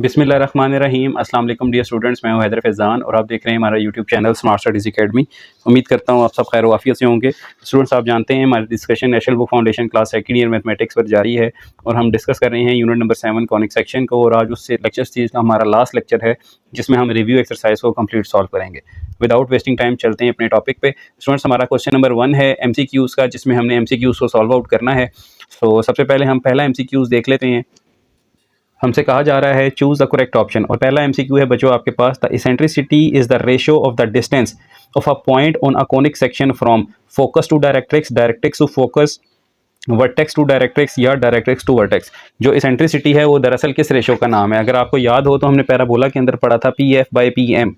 बिस्मिल्लाहिर्रहमानिर्रहीम। अस्सलाम वालेकुम डियर स्टूडेंट्स, मैं हूं हैदर फैज़ान और आप देख रहे हैं हमारा YouTube channel smart studies academy. उम्मीद करता हूं आप सब खैर वाफियत से होंगे। स्टूडेंट्स, आप जानते हैं हमारी discussion national book foundation class second year mathematics पर जारी है और हम डिस्कस कर रहे हैं यूनिट नंबर 7 कॉनिक सेक्शन को। और आज उससे लेक्चर सीरीज़ का हमारा लास्ट लेक्चर है जिसमें हम रिव्यू एक्सरसाइज को कंप्लीट सॉल्व करेंगे। विदाउट वेस्टिंग टाइम चलते हैं अपने टॉपिक पे। स्टूडेंट्स, हमारा क्वेश्चन नंबर 1 है MCQs का, जिसमें हमने MCQs को सॉल्व आउट करना है। तो सबसे पहले हम पहला MCQs देख लेते हैं। हमसे कहा जा रहा है चूज़ द करेक्ट ऑप्शन और पहला MCQ है बच्चों आपके पास, the eccentricity is the ratio of the distance of a point on a conic section from focus to directrix, directrix to focus, vertex to directrix या डायरेक्ट्रिक्स टू वर्टेक्स। जो eccentricity है वो दरअसल किस रेशियो का नाम है? अगर आपको याद हो तो हमने पैराबोला के अंदर पढ़ा था PF/PM।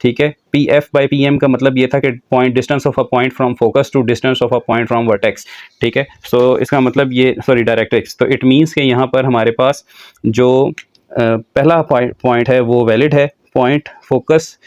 ठीक है, PF/PM का मतलब ये था कि point distance of a point from focus to distance of a point from vertex. ठीक है, सो इसका मतलब ये डायरेक्ट्रिक्स। तो इट मीन्स कि यहाँ पर हमारे पास जो पहला पॉइंट है वो वैलिड है, पॉइंट फोकस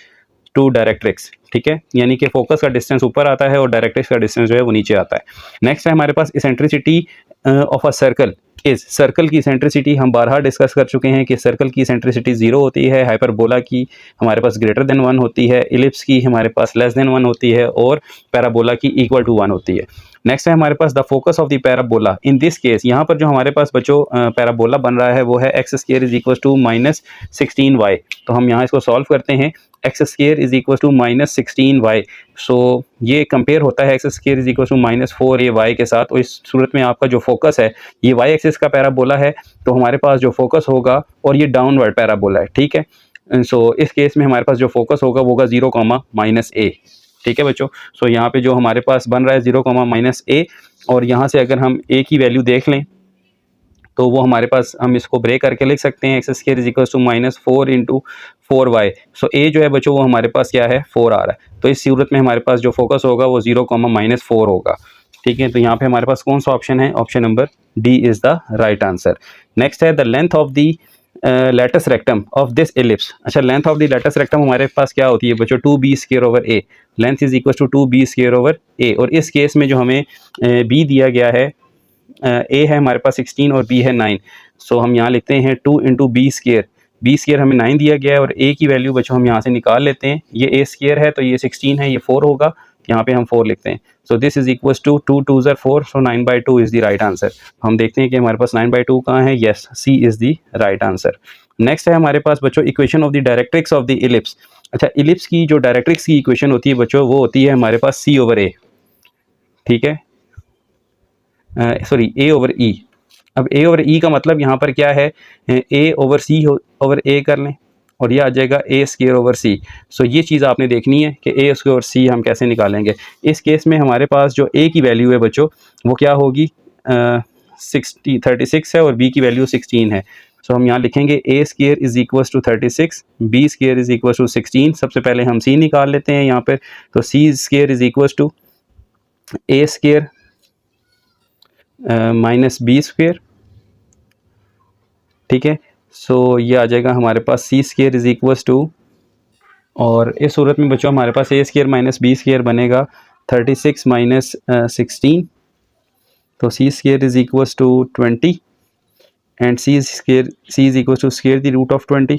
टू डायरेक्ट्रिक्स। ठीक है, यानी कि फोकस का डिस्टेंस ऊपर आता है और डायरेक्ट्रिक्स का डिस्टेंस जो है वो नीचे आता है। नेक्स्ट है हमारे पास eccentricity of a circle is. Circle की इसेंट्रिसिटी हम बारहा डिस्कस कर चुके हैं कि सर्कल की इसेंट्रिसिटी 0 होती है, हाइपरबोला की हमारे पास ग्रेटर देन 1 होती है, इलिप्स की हमारे पास लेस देन 1 होती है और पैराबोला की इक्वल टू 1 होती है। नेक्स्ट है हमारे पास the focus of the parabola. In this case यहाँ पर जो हमारे पास बच्चों पैराबोला बन रहा है वो है x square is equal to -16y। तो हम यहाँ इसको सॉल्व करते हैं। x square is equal to -16y। So ये कंपेयर होता है x square is equal to -4ay के साथ। और इस सूरत में आपका जो फोकस है ये y एक्सिस का पैराबोला है, तो हमारे पास जो फोकस होगा और ये डाउनवर्ड पैराबोला है। ठीक है, सो इस केस में हमारे पास जो फोकस होगा वो होगा 0, -a। ठीक है बच्चों, सो यहाँ पे जो हमारे पास बन रहा है 0, -a, और यहाँ से अगर हम a की वैल्यू देख लें तो वो हमारे पास हम इसको ब्रेक करके लिख सकते हैं। x square is equal to -4 × 4y। So a जो है बच्चों वो हमारे पास क्या है, 4 आ रहा है। तो इस सूरत में हमारे पास जो फोकस होगा वो 0, -4 होगा। ठीक है, तो यहाँ पे हमारे पास कौन सा ऑप्शन है? Option number D is the right answer. Next है the length of the latus rectum of this ellipse. अच्छा, length of the latus rectum हमारे पास क्या होती है बच्चों? 2b²/a। Length is equal to 2b²/a। और इस केस में जो हमें b दिया गया है, a है हमारे पास 16 और b है 9। सो हम यहाँ लिखते हैं 2 × b²। b² हमें 9 दिया गया है और a की वैल्यू बच्चों हम यहाँ से निकाल लेते हैं। ये a² है तो ये 16 है, ये 4 होगा, यहाँ पे हम 4 लिखते हैं। So this is equal to 2 2s are 4, so 9/2 is the right answer. हम देखते हैं कि हमारे पास 9/2 कहाँ है। Yes, C is the right answer. Next है हमारे पास बच्चों equation of the directrix of the ellipse. अच्छा, इलिप्स की जो डायरेक्ट्रिक्स की इक्वेशन होती है बच्चों वो होती है हमारे पास C/A। ठीक है, सॉरी A/E। अब A/E का मतलब यहाँ पर क्या है? A/C/A कर लें और ये आ जाएगा A²/C। सो ये चीज़ आपने देखनी है कि A²/C हम कैसे निकालेंगे। इस केस में हमारे पास जो A की वैल्यू है बच्चों वो क्या होगी? 36 है और B की वैल्यू 16 है। सो हम यहाँ लिखेंगे A² is equal to 36, B² is equal to 16। सबसे पहले हम C निकाल लेते हैं यहाँ पर। तो C² is equal to A² -B²। ठीक है, सो ये आ जाएगा हमारे पास C² इज इक्वल टू, और इस सूरत में बच्चों हमारे पास A² -B² बनेगा 36 - 16। तो C² is equal to 20 and C is equal to square the root of 20।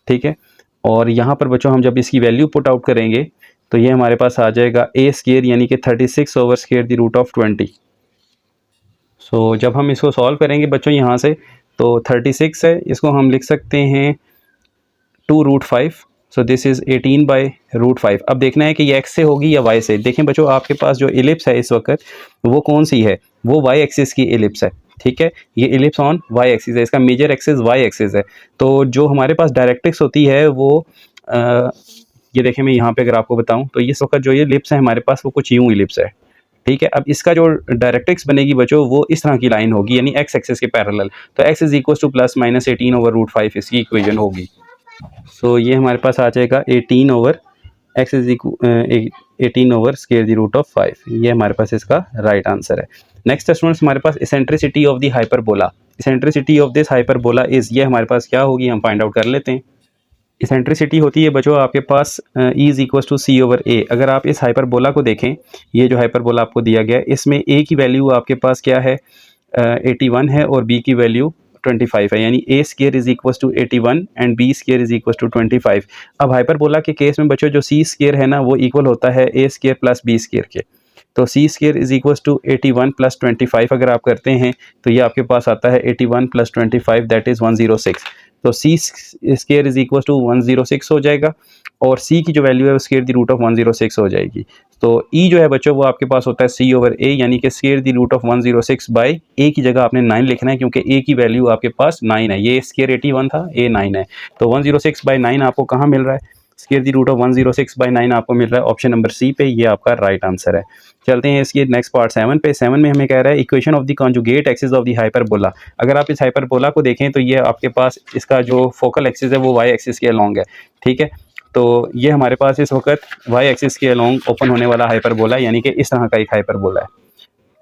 ठीक है, और यहाँ पर बच्चों हम जब इसकी वैल्यू पुट आउट करेंगे तो ये हमारे पास आ जाएगा A² यानी कि 36/स्क्वायर द रूट ऑफ 20। सो जब हम इसको सॉल्व करेंगे बच्चों यहाँ से तो 36 है, इसको हम लिख सकते हैं 2√5। So this is 18/√5। अब देखना है कि ये x से होगी या y से। देखें बच्चों, आपके पास जो इलिप्स है इस वक्त वो कौन सी है? वो y एक्सिस की इलिप्स है। ठीक है, ये इलिप्स ऑन y एक्सिस है, इसका मेजर एक्सिस y एक्सिस है। तो जो हमारे पास डायरेक्ट्रिक्स होती है वो ये देखें, मैं यहाँ पे अगर आपको बताऊँ तो इस वक्त जो ये इलिप्स है हमारे पास वो कुछ यूँ इलिप्स है। ठीक है, अब इसका जो डायरेक्ट्रिक्स बनेगी बच्चों वो इस तरह की लाइन होगी, यानी x एक्सिस के पैरेलल। तो x इज इक्वल टू +-18/√5 इसकी इक्वेशन होगी। सो ये हमारे पास आ जाएगा 18/x इज इक्वल 18/√5। ये हमारे पास इसका राइट आंसर है। नेक्स्ट स्टूडेंट्स, हमारे पास eccentricity of the hyperbola. Eccentricity of this hyperbola is, ये हमारे पास क्या होगी हम फाइंड आउट कर लेते हैं। इसेंट्रिसिटी होती है बच्चों आपके पास E is equal to C/A। अगर आप इस हाइपरबोला को देखें, ये जो हाइपरबोला आपको दिया गया है इसमें A की वैल्यू आपके पास क्या है? 81 है और B की वैल्यू 25 है, यानी a square is equal to 81 and b square is equal to 25। अब हाइपरबोला के केस में बच्चों जो c स्क्वायर है ना वो इक्वल होता है a square plus b square के। तो c square is equal to 81 plus 25 अगर आप करते हैं तो ये आपके पास आता है 81 प्लस 25 दैट इज़ 106। तो c square is equal to 106 हो जाएगा और c की जो वैल्यू है वो स्क्वायर द रूट ऑफ 106 हो जाएगी। तो e जो है बच्चों वो आपके पास होता है c ओवर a, यानी कि square the root of 106 by a की जगह आपने 9 लिखना है क्योंकि a की वैल्यू आपके पास 9 है। ये स्क्वायर 81 था, a 9 है, तो 106 बाई 9 आपको कहाँ मिल रहा है? Square the root of 106 by 9 आपको मिल रहा है ऑप्शन नंबर सी पे। ये आपका राइट आंसर है। चलते हैं इसके नेक्स्ट पार्ट 7 पे। 7 में हमें कह रहा है equation of the conjugate axis of the hyperbola. अगर आप इस हाइपरबोला को देखें तो ये आपके पास इसका जो फोकल एक्सिस है वो वाई एक्सिस के अलोंग है, ठीक है। तो ये हमारे पास इस वक्त वाई एक्सिस के अलोंग ओपन होने वाला हाइपरबोला है, यानी कि इस तरह का एक हाइपरबोला है,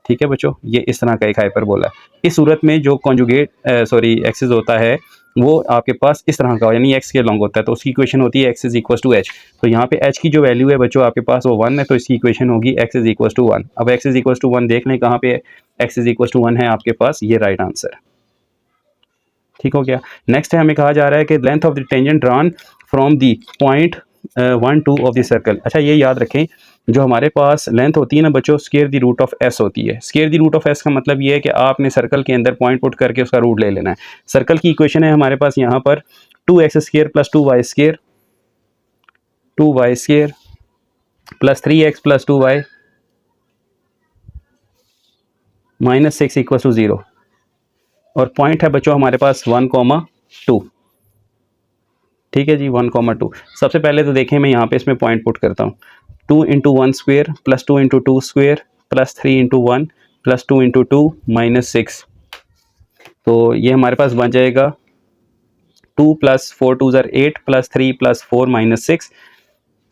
ठीक है बच्चों, ये इस तरह का एक हाइपरबोला है। इस सूरत में जो कॉन्जुगेट एक्सिस होता है वो आपके पास इस तरह का यानी एक्स के लॉन्ग होता है, तो उसकी इक्वेशन होती है X is equal to H. तो यहाँ पे एच की जो वैल्यू है बच्चों आपके पास वो 1 है, तो इसकी इक्वेशन होगी एक्स इज इक्वल टू 1। अब एक्स इज इक्वल टू 1 देख लें कहाँ पे एक्स इज इक्वल टू 1 है आपके पास, ये राइट आंसर है, ठीक हो गया। नेक्स्ट है हमें कहा जा रहा है कि length of the tangent drawn from the point 1 2 of the circle. अच्छा ये याद रखें जो हमारे पास लेंथ होती है ना बच्चों square the root of S होती है। Square the root of S का मतलब ये है कि आपने सर्कल के अंदर पॉइंट पुट करके उसका रूट ले लेना है। सर्कल की इक्वेशन है हमारे पास यहाँ पर 2x square plus 2y square plus 3x plus 2y minus 6 equal to 0 और पॉइंट है बच्चों हमारे पास 1,2, ठीक है जी 1,2। सबसे पहले तो देखें मैं यहाँ पे इसमें पॉइंट पुट करता हूँ 2 into 1 square plus 2 into 2 square plus 3 into 1 plus 2 into 2 minus 6। तो ये हमारे पास बन जाएगा 2 प्लस 4 2 ज़र 8 प्लस 3 प्लस 4 माइनस 6।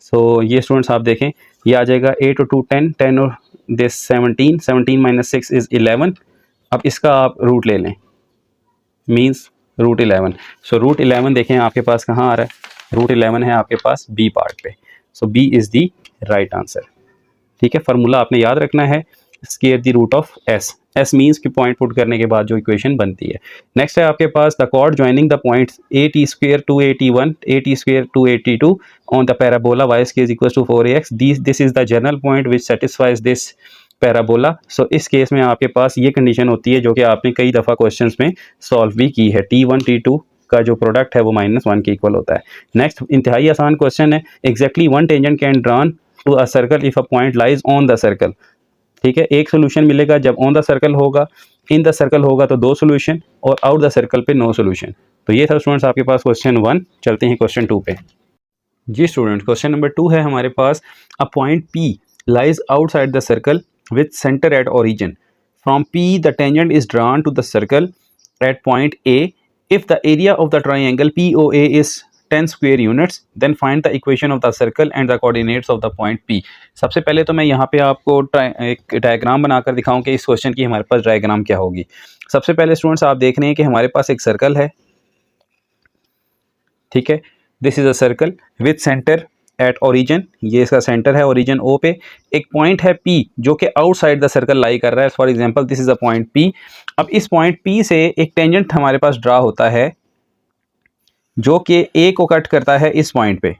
सो ये स्टूडेंट्स आप देखें ये आ जाएगा 8 और 2 10 10 और दिस 17 17 माइनस 6 इज़ 11। अब इसका आप रूट ले लें मीन्स रूट 11। सो रूट 11 देखें आपके पास कहाँ आ रहा है, रूट 11 है आपके पास बी पार्ट पे। So B is the right answer, ठीक है। फार्मूला आपने याद रखना है square the root of S, S means कि पॉइंट पुट करने के बाद जो इक्वेशन बनती है। नेक्स्ट है आपके पास the chord joining the points A T square 281 A T square 282 on the parabola Y square is equal to 4ax। This is the general point which satisfies this parabola. So इस case में आपके पास ये condition होती है जो कि आपने कई दफ़ा क्वेश्चंस में सॉल्व भी की है, T1 T2 का जो प्रोडक्ट है वो -1 के इक्वल होता है। नेक्स्ट इंतहाई आसान क्वेश्चन है exactly one tangent can drawn to a circle if a point lies on the circle, ठीक है। एक सोल्यूशन मिलेगा जब ऑन द सर्कल होगा, इन द सर्कल होगा तो 2 सोल्यूशन और आउट द सर्कल पे नो सोल्यूशन। तो ये था स्टूडेंट्स आपके पास क्वेश्चन 1। चलते हैं क्वेश्चन 2 पे। जी स्टूडेंट क्वेश्चन नंबर 2 है हमारे पास a point P lies outside the circle with center at origin. From P, the tangent is drawn to the circle at point A. If the area of the triangle POA is 10 square units, then find the equation of the circle and the coordinates of the point P. सबसे पहले तो मैं यहाँ पे आपको एक diagram बनाकर दिखाऊं कि इस क्वेश्चन की हमारे पास डायग्राम क्या होगी। सबसे पहले स्टूडेंट्स आप देख रहे हैं कि हमारे पास एक सर्कल है, ठीक है। This is a circle with centre at origin, ये इसका सेंटर है ओरिजिन ओ पे। एक पॉइंट है P जो कि आउटसाइड द सर्कल लाई कर रहा है, for example this is a point P। अब इस पॉइंट P से एक टेंजेंट हमारे पास ड्रा होता है जो कि A को कट करता है इस पॉइंट पे,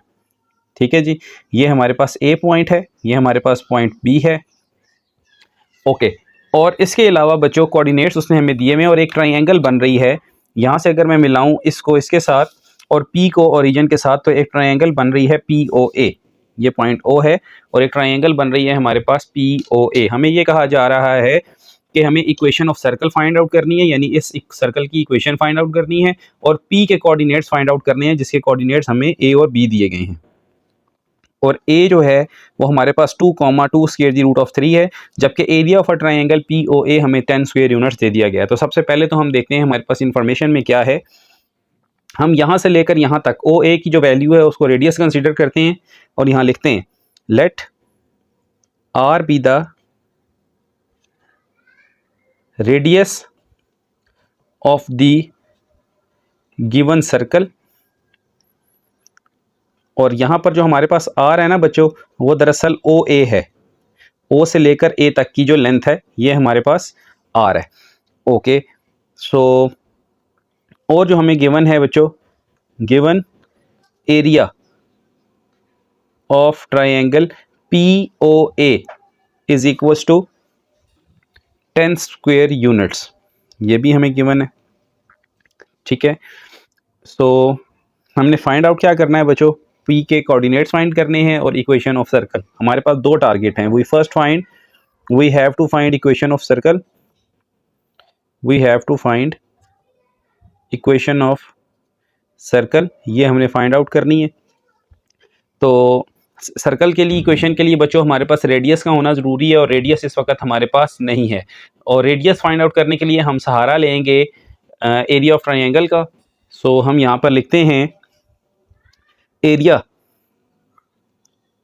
ठीक है जी। ये हमारे पास A पॉइंट है, ये हमारे पास पॉइंट B है, ओके। और इसके अलावा बच्चों कोऑर्डिनेट्स उसने हमें दिए हुए और एक ट्राइंगल बन रही है। यहाँ से अगर मैं मिलाऊँ इसको इसके साथ और P को ओरिजिन के साथ तो एक ट्रायंगल बन रही है POA, ये पॉइंट O है और एक ट्रायंगल बन रही है हमारे पास POA। हमें ये कहा जा रहा है कि हमें equation of circle find out करनी है, यानी इस सर्कल की इक्वेशन फाइंड आउट करनी है और P के कोऑर्डिनेट्स फाइंड आउट करने हैं जिसके कोऑर्डिनेट्स हमें A और B दिए गए हैं। और A जो है वो हमारे पास 2,2 स्क्वायर दी रूट ऑफ 3 है, जबकि area of a triangle POA हमें 10 स्क्वायर यूनिट्स दे दिया गया है। तो सबसे पहले तो हम देखते हैं हमारे पास इंफॉर्मेशन में क्या है। हम यहाँ से लेकर यहाँ तक OA की जो वैल्यू है उसको रेडियस कंसीडर करते हैं और यहाँ लिखते हैं let R be the radius of the given circle. और यहाँ पर जो हमारे पास R है ना बच्चों वो दरअसल OA है, O से लेकर A तक की जो लेंथ है ये हमारे पास R है, ओके। सो और जो हमें गिवन है बच्चों, given area of triangle POA is equals to 10 square units, ये भी हमें गिवन है। ठीक है, सो हमने फाइंड आउट क्या करना है बच्चों, P के कोऑर्डिनेट्स फाइंड करने हैं और इक्वेशन ऑफ सर्कल। हमारे पास दो टारगेट हैं। We have to find equation of circle, we have to find equation of circle, ये हमने फाइंड आउट करनी है। तो सर्कल के लिए, इक्वेशन के लिए बच्चों हमारे पास रेडियस का होना ज़रूरी है, और रेडियस इस वक्त हमारे पास नहीं है। और रेडियस फाइंड आउट करने के लिए हम सहारा लेंगे एरिया ऑफ ट्राइंगल का। सो हम यहाँ पर लिखते हैं area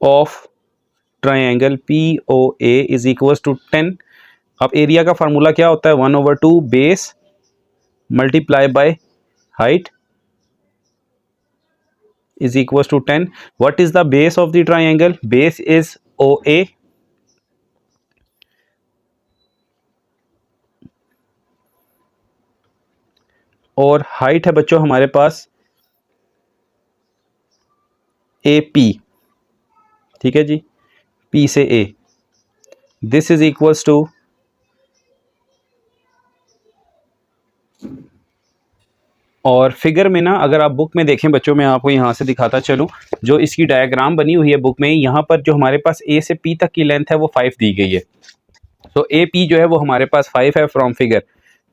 of triangle POA is equals to 10। अब एरिया का फार्मूला क्या होता है, 1/2 base multiply by height is equals to 10. What is the base of the triangle? Base is OA. और हाइट है बच्चों हमारे पास AP, ठीक है जी, P से A। This is equals to और फिगर में ना, अगर आप बुक में देखें बच्चों, मैं आपको यहाँ से दिखाता चलूँ, जो इसकी डायग्राम बनी हुई है बुक में, यहाँ पर जो हमारे पास A से P तक की लेंथ है वो 5 दी गई है। तो AP जो है वो हमारे पास 5 है फ्रॉम फिगर।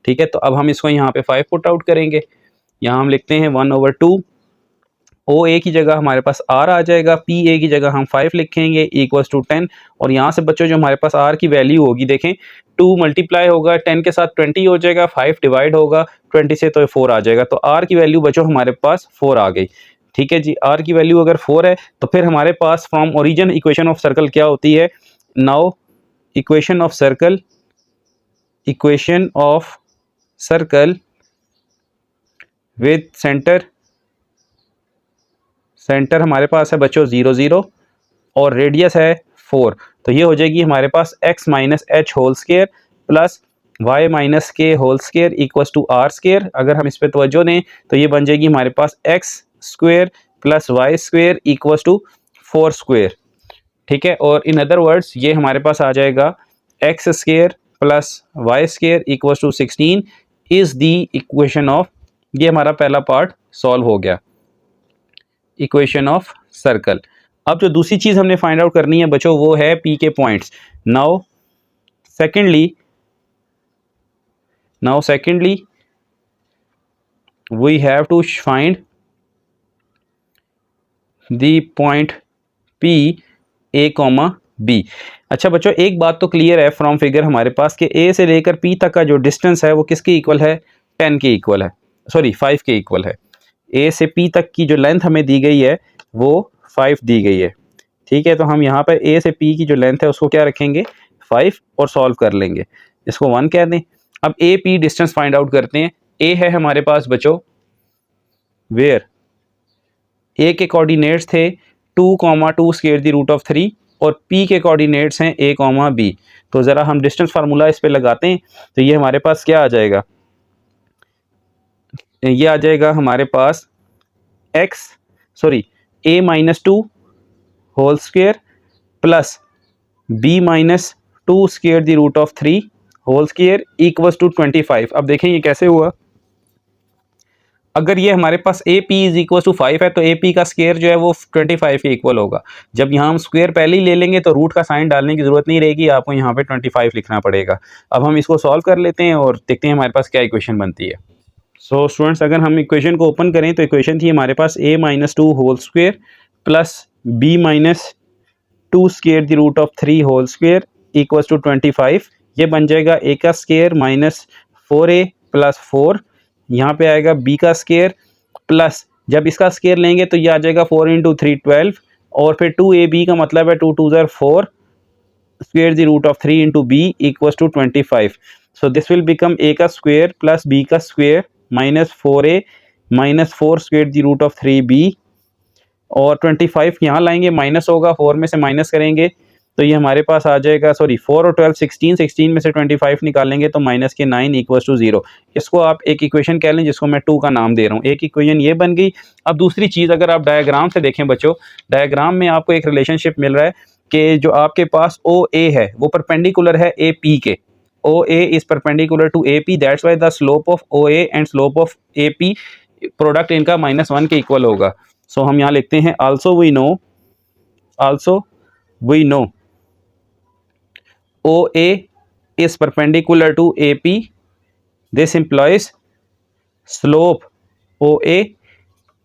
ठीक है, तो अब हम इसको यहाँ पे 5 पुट आउट करेंगे। यहाँ हम लिखते हैं 1/2 OA की जगह हमारे पास R आ जाएगा, PA की जगह हम 5 लिखेंगे इक्वल्स टू 10। और यहाँ से बच्चों जो हमारे पास R की वैल्यू होगी, देखें 2 मल्टीप्लाई होगा 10 के साथ 20 हो जाएगा, 5 डिवाइड होगा 20 से तो 4 आ जाएगा। तो R की वैल्यू बच्चों हमारे पास 4 आ गई। ठीक है जी, R की वैल्यू अगर 4 है तो फिर हमारे पास from origin equation of circle क्या होती है। Now equation of circle, equation of circle with centre हमारे पास है बच्चों 0 0 और रेडियस है 4। तो ये हो जाएगी हमारे पास x minus H whole square plus y minus K whole square equals to R square. अगर हम इस पर तवज्जो दें तो ये बन जाएगी हमारे पास x square plus Y square equals to 4 square. ठीक है, और इन अदर वर्ड्स ये हमारे पास आ जाएगा x square plus Y square equals to 16 is the equation of, ये हमारा पहला पार्ट सॉल्व हो गया, इक्वेशन ऑफ सर्कल। अब जो दूसरी चीज हमने फाइंड आउट करनी है बच्चों वो है P के points. Now secondly we have to find the point P A, B। अच्छा बच्चों, एक बात तो क्लियर है फ्रॉम फिगर हमारे पास कि A से लेकर P तक का जो डिस्टेंस है वो किसके इक्वल है, 10 के इक्वल है, सॉरी 5 के इक्वल है। A से P तक की जो लेंथ हमें दी गई है वो 5 दी गई है। ठीक है, तो हम यहाँ पर A से P की जो लेंथ है उसको क्या रखेंगे, 5, और सॉल्व कर लेंगे, इसको 1 कह दें। अब A P distance find out करते हैं। A है हमारे पास बच्चों वेयर A के कोऑर्डिनेट्स थे 2, 2 स्क्वायर द रूट ऑफ 3 और P के कोऑर्डिनेट्स हैं A, B। तो ज़रा हम डिस्टेंस फार्मूला इस पे लगाते हैं तो ये हमारे पास क्या आ जाएगा, ये आ जाएगा हमारे पास A minus 2 whole square plus B minus 2 square the root of 3 whole square equals to 25। अब देखें ये कैसे हुआ, अगर ये हमारे पास AP इज इक्वल टू 5 है तो AP का स्क्वायर जो है वो 25 के इक्वल होगा। जब यहाँ हम स्क्वायर पहले ही ले लेंगे तो रूट का साइन डालने की ज़रूरत नहीं रहेगी, आपको यहाँ पे 25 लिखना पड़ेगा। अब हम इसको सॉल्व कर लेते हैं और देखते हैं हमारे पास क्या इक्वेशन बनती है। सो स्टूडेंट्स, अगर हम इक्वेशन को ओपन करें तो इक्वेशन थी हमारे पास A minus 2 whole square plus B minus 2 square the root of 3 whole square equals to 25। ये बन जाएगा A का स्क्वेयर माइनस 4A प्लस 4, यहाँ पे आएगा B का स्क्वेयर प्लस, जब इसका स्क्वेयर लेंगे तो ये आ जाएगा 4 × 3 12 और फिर 2AB का मतलब है 2 2 4 square the root of 3 × B equals to 25। So this will become A का स्क्वेयर प्लस B का square minus 4A minus 4 square the root of 3B और 25 यहाँ लाएंगे माइनस होगा, 4 में से माइनस करेंगे तो ये हमारे पास आ जाएगा, सॉरी 4 और 12 16, 16 में से 25 निकालेंगे तो माइनस के 9 इक्वल्स टू 0। इसको आप एक इक्वेशन कह लें जिसको मैं 2 का नाम दे रहा हूँ। एक इक्वेशन ये बन गई। अब दूसरी चीज़ अगर आप डायग्राम से देखें बच्चों, डायग्राम में आपको एक रिलेशनशिप मिल रहा है कि जो आपके पास ओ ए है वो परपेंडिकुलर है ए पी के। O A is perpendicular to A P, that's why the slope of O A and slope of A P product इनका -1 के इक्वल होगा। सो हम यहाँ लिखते हैं also we know OA is perpendicular to AP. This implies slope OA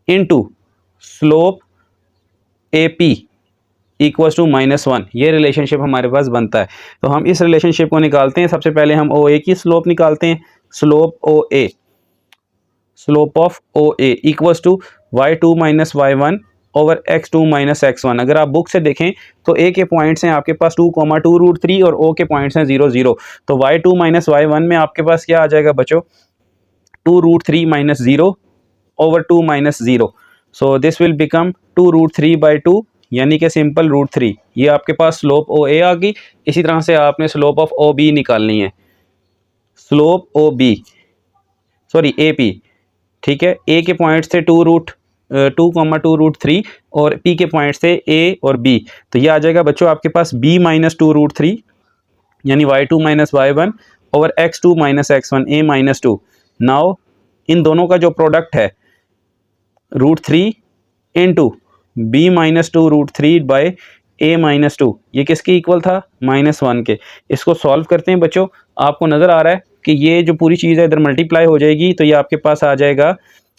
into slope AP equals to -1। ये relationship हमारे पास बनता है। तो हम इस रिलेशनशिप को निकालते हैं। सबसे पहले हम OA की स्लोप निकालते हैं। Slope of OA equals to y2 - y1 over x2 - x1। अगर आप बुक से देखें तो A के पॉइंट्स हैं आपके पास 2,2√3 और O के पॉइंट्स हैं 0 0। तो y2 - y1 में आपके पास क्या आ जाएगा बच्चों, 2√3 - 0 over 2 - 0। So this will become 2√3/2 यानी कि सिंपल √3। ये आपके पास स्लोप OA आ गई। इसी तरह से आपने स्लोप ऑफ OB निकालनी है। स्लोप OB सॉरी AP, ठीक है। A के पॉइंट्स थे 2,2√3 और P के पॉइंट्स थे A और B। तो ये आ जाएगा बच्चों आपके पास B - 2√3 यानी y2 - y1 over x2 - x1 A - 2। Now in दोनों का जो प्रोडक्ट है √3 इंटू B - 2√3 बाई A - 2, ये किसके इक्वल था, -1 के। इसको सॉल्व करते हैं बच्चों। आपको नज़र आ रहा है कि ये जो पूरी चीज़ है इधर मल्टीप्लाई हो जाएगी तो ये आपके पास आ जाएगा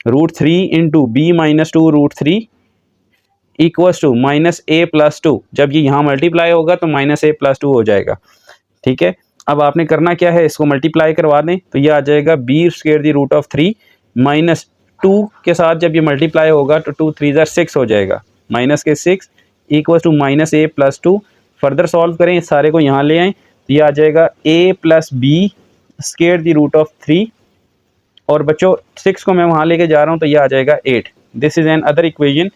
√3 into B - 2√3 equals to -A+2। जब ये यहाँ मल्टीप्लाई होगा तो -A+2 हो जाएगा, ठीक है। अब आपने करना क्या है, इसको मल्टीप्लाई करवा दें तो ये आ जाएगा B√3 -2 के साथ जब ये मल्टीप्लाई होगा तो 2 3 6 हो जाएगा, -6 equals to -A+2। Further solve करें, इस सारे को यहाँ ले आएँ तो ये आ जाएगा A+B²√3 और बच्चों 6 को मैं वहाँ लेके जा रहा हूँ तो ये आ जाएगा 8। This is an other equation.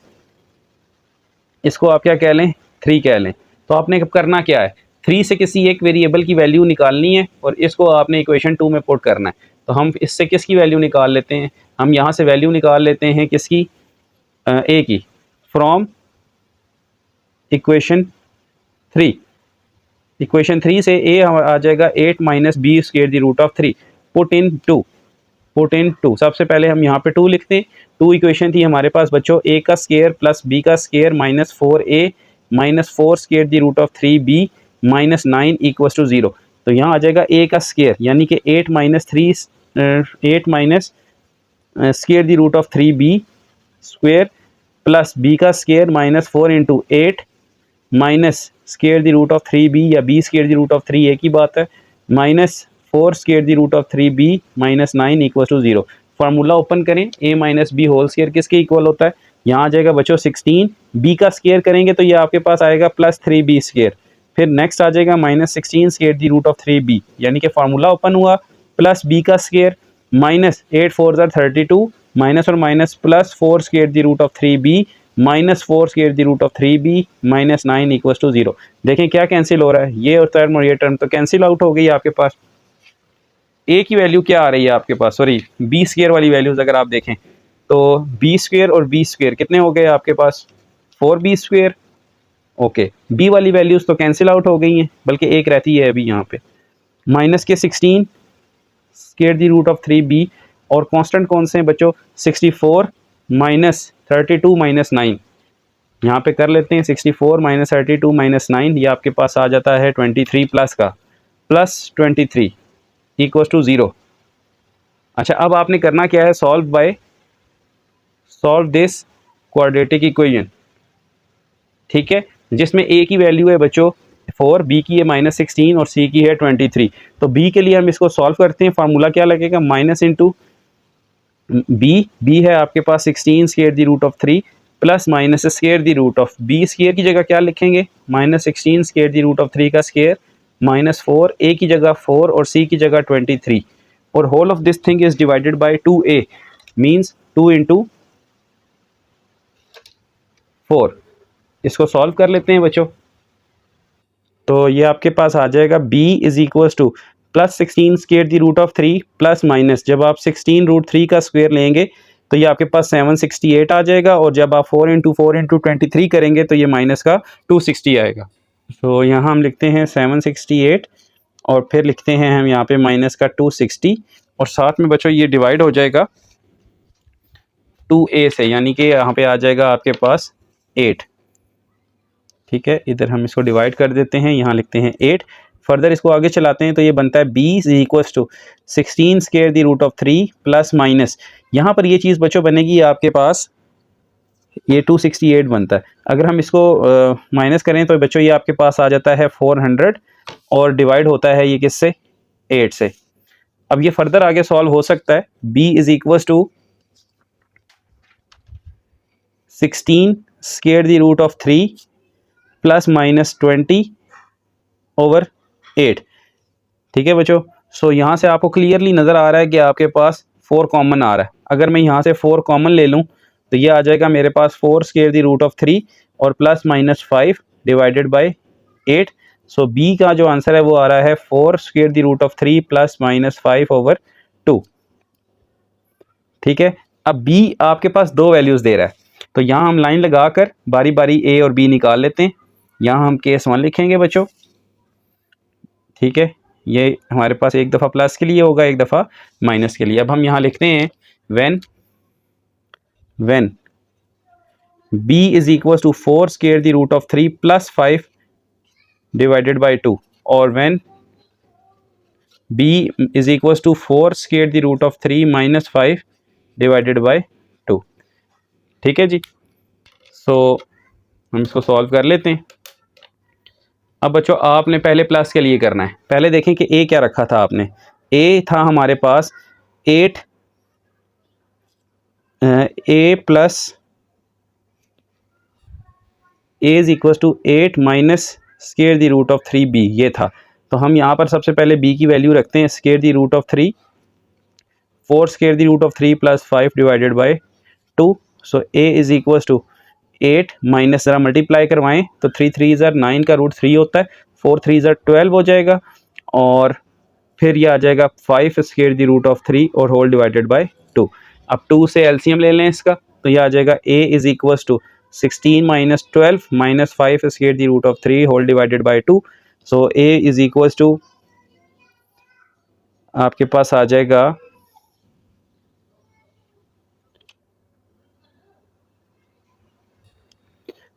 इसको आप क्या कह लें, 3 कह लें। तो आपने करना क्या है, 3 से किसी एक वेरिएबल की वैल्यू निकालनी है और इसको आपने इक्वेशन 2 में पुट करना है। तो हम इससे किसकी वैल्यू निकाल लेते हैं, हम यहाँ से वैल्यू निकाल लेते हैं किसकी, ए की, फ्रॉम इक्वेशन 3। इक्वेशन 3 से ए आ जाएगा 8 - B²√3। Put in 2। सबसे पहले हम यहाँ पे 2 लिखते हैं। 2 इक्वेशन थी हमारे पास बच्चों, A का स्क्वायर प्लस B का square -4A - 4√3B -9 equals to 0। तो यहाँ आ जाएगा A का स्क्वायर यानी कि 8 -3B स्क्वायर प्लस B का स्क्वायर -4 इंटू 8 -√3B या B²√3 एक ही बात है, -4√3B -9 equal to 0। Formula open करें, A - B होल स्क्वायर किसके इक्वल होता है, यहाँ आ जाएगा बच्चों 16। B का स्क्वायर करेंगे तो ये आपके पास आएगा +3B²। फिर नेक्स्ट आ जाएगा -16√3B यानी कि फार्मूला ओपन हुआ, प्लस B का स्क्वायर -8 4 32 माइनस और minus plus 4√3B -4√3B -9 equal to 0। देखें क्या कैंसिल हो रहा है, ये टर्म और ये टर्म तो कैंसिल आउट हो गई आपके पास। ए की वैल्यू क्या आ रही है आपके पास, सॉरी B² वाली वैल्यूज अगर आप देखें तो B² और B² कितने हो गए आपके पास, 4B²। ओके, B वाली वैल्यूज तो कैंसिल आउट हो गई हैं, बल्कि एक रहती है अभी यहाँ पे, माइनस के 16√3B और कांस्टेंट कौन से हैं बच्चों, 64 -32 -9। यहाँ पे कर लेते हैं 64 -32 -9, ये आपके पास आ जाता है 23 प्लस का, +23 इक्वल टू 0। अच्छा, अब आपने करना क्या है, सॉल्व दिस क्वाड्रेटिक इक्वेशन, ठीक है, जिसमें A की वैल्यू है बच्चों 4, B की है -16 और C की है 23। तो B के लिए हम इसको सॉल्व करते हैं। फार्मूला क्या लगेगा, माइनस इंटू B है आपके पास 16√3 प्लस -√, B² की जगह क्या लिखेंगे, -16√3 का स्क्वायर -4, A की जगह 4 और C की जगह 23 और whole of this thing is divided by 2A means 2 into 4। इसको सॉल्व कर लेते हैं बच्चों। तो ये आपके पास आ जाएगा b is equals to plus 16 square the root of 3 plus minus, जब आप 16 रूट 3 का स्क्वायर लेंगे तो ये आपके पास 768 आ जाएगा, और जब आप 4 इंटू 4 इंटू 23 करेंगे तो ये माइनस का 260 आएगा। तो यहाँ हम लिखते हैं 768 और फिर लिखते हैं हम यहाँ पे माइनस का 260, और साथ में बच्चों ये डिवाइड हो जाएगा 2a से, यानी कि यहाँ पे आ जाएगा आपके पास 8। ठीक है, इधर हम इसको डिवाइड कर देते हैं, यहाँ लिखते हैं 8। फर्दर इसको आगे चलाते हैं तो ये बनता है b is equals to 16 square the root of 3 plus minus, यहाँ पर ये चीज़ बच्चों बनेगी आपके पास, ये 268 बनता है। अगर हम इसको माइनस करें तो बच्चों ये आपके पास आ जाता है 400, और डिवाइड होता है ये किससे, 8 से। अब ये फर्दर आगे सॉल्व हो सकता है, b is equals to 16 square the root of 3 plus minus 20 over 8। ठीक है बच्चों, सो यहाँ से आपको क्लियरली नज़र आ रहा है कि आपके पास 4 कॉमन आ रहा है। अगर मैं यहाँ से 4 कॉमन ले लूँ तो ये आ जाएगा मेरे पास 4 स्क्वायर दी रूट ऑफ 3 और plus minus 5 divided by 8। So b का जो आंसर है वो आ रहा है 4 square the root of 3 plus minus 5 over 2। ठीक है, अब बी आपके पास दो वैल्यूज़ दे रहा है, तो यहाँ हम लाइन लगाकर बारी बारी ए और बी निकाल लेते हैं। यहाँ हम केस 1 लिखेंगे बच्चों। ठीक है, ये हमारे पास एक दफ़ा प्लस के लिए होगा, एक दफ़ा माइनस के लिए। अब हम यहाँ लिखते हैं when b is equal to 4 square the root of 3 plus 5 divided by 2, और when b is equal to 4 square the root of 3 minus 5 divided by 2। ठीक है जी, सो हम इसको सॉल्व कर लेते हैं। अब बच्चों आपने पहले प्लस के लिए करना है। पहले देखें कि a क्या रखा था आपने, a था हमारे पास 8 a plus a is equal to 8 minus square the root of 3b, ये था। तो हम यहाँ पर सबसे पहले b की वैल्यू रखते हैं square the root of 3, 4 square the root of 3 plus 5 divided by 2। So a is equal to 8 minus, ज़रा मल्टीप्लाई करवाएं तो 3 3 ज़र 9 का रूट 3 होता है, 4 3 ज़र 12 हो जाएगा, और फिर ये आ जाएगा 5 स्क्वायर दी रूट ऑफ 3 और होल डिवाइडेड बाय 2। अब 2 से एलसीएम ले लें इसका, तो ये आ जाएगा a is equal to 16 minus 12 minus 5 square the root of 3 whole divided by 2। So a is equal to आपके पास आ जाएगा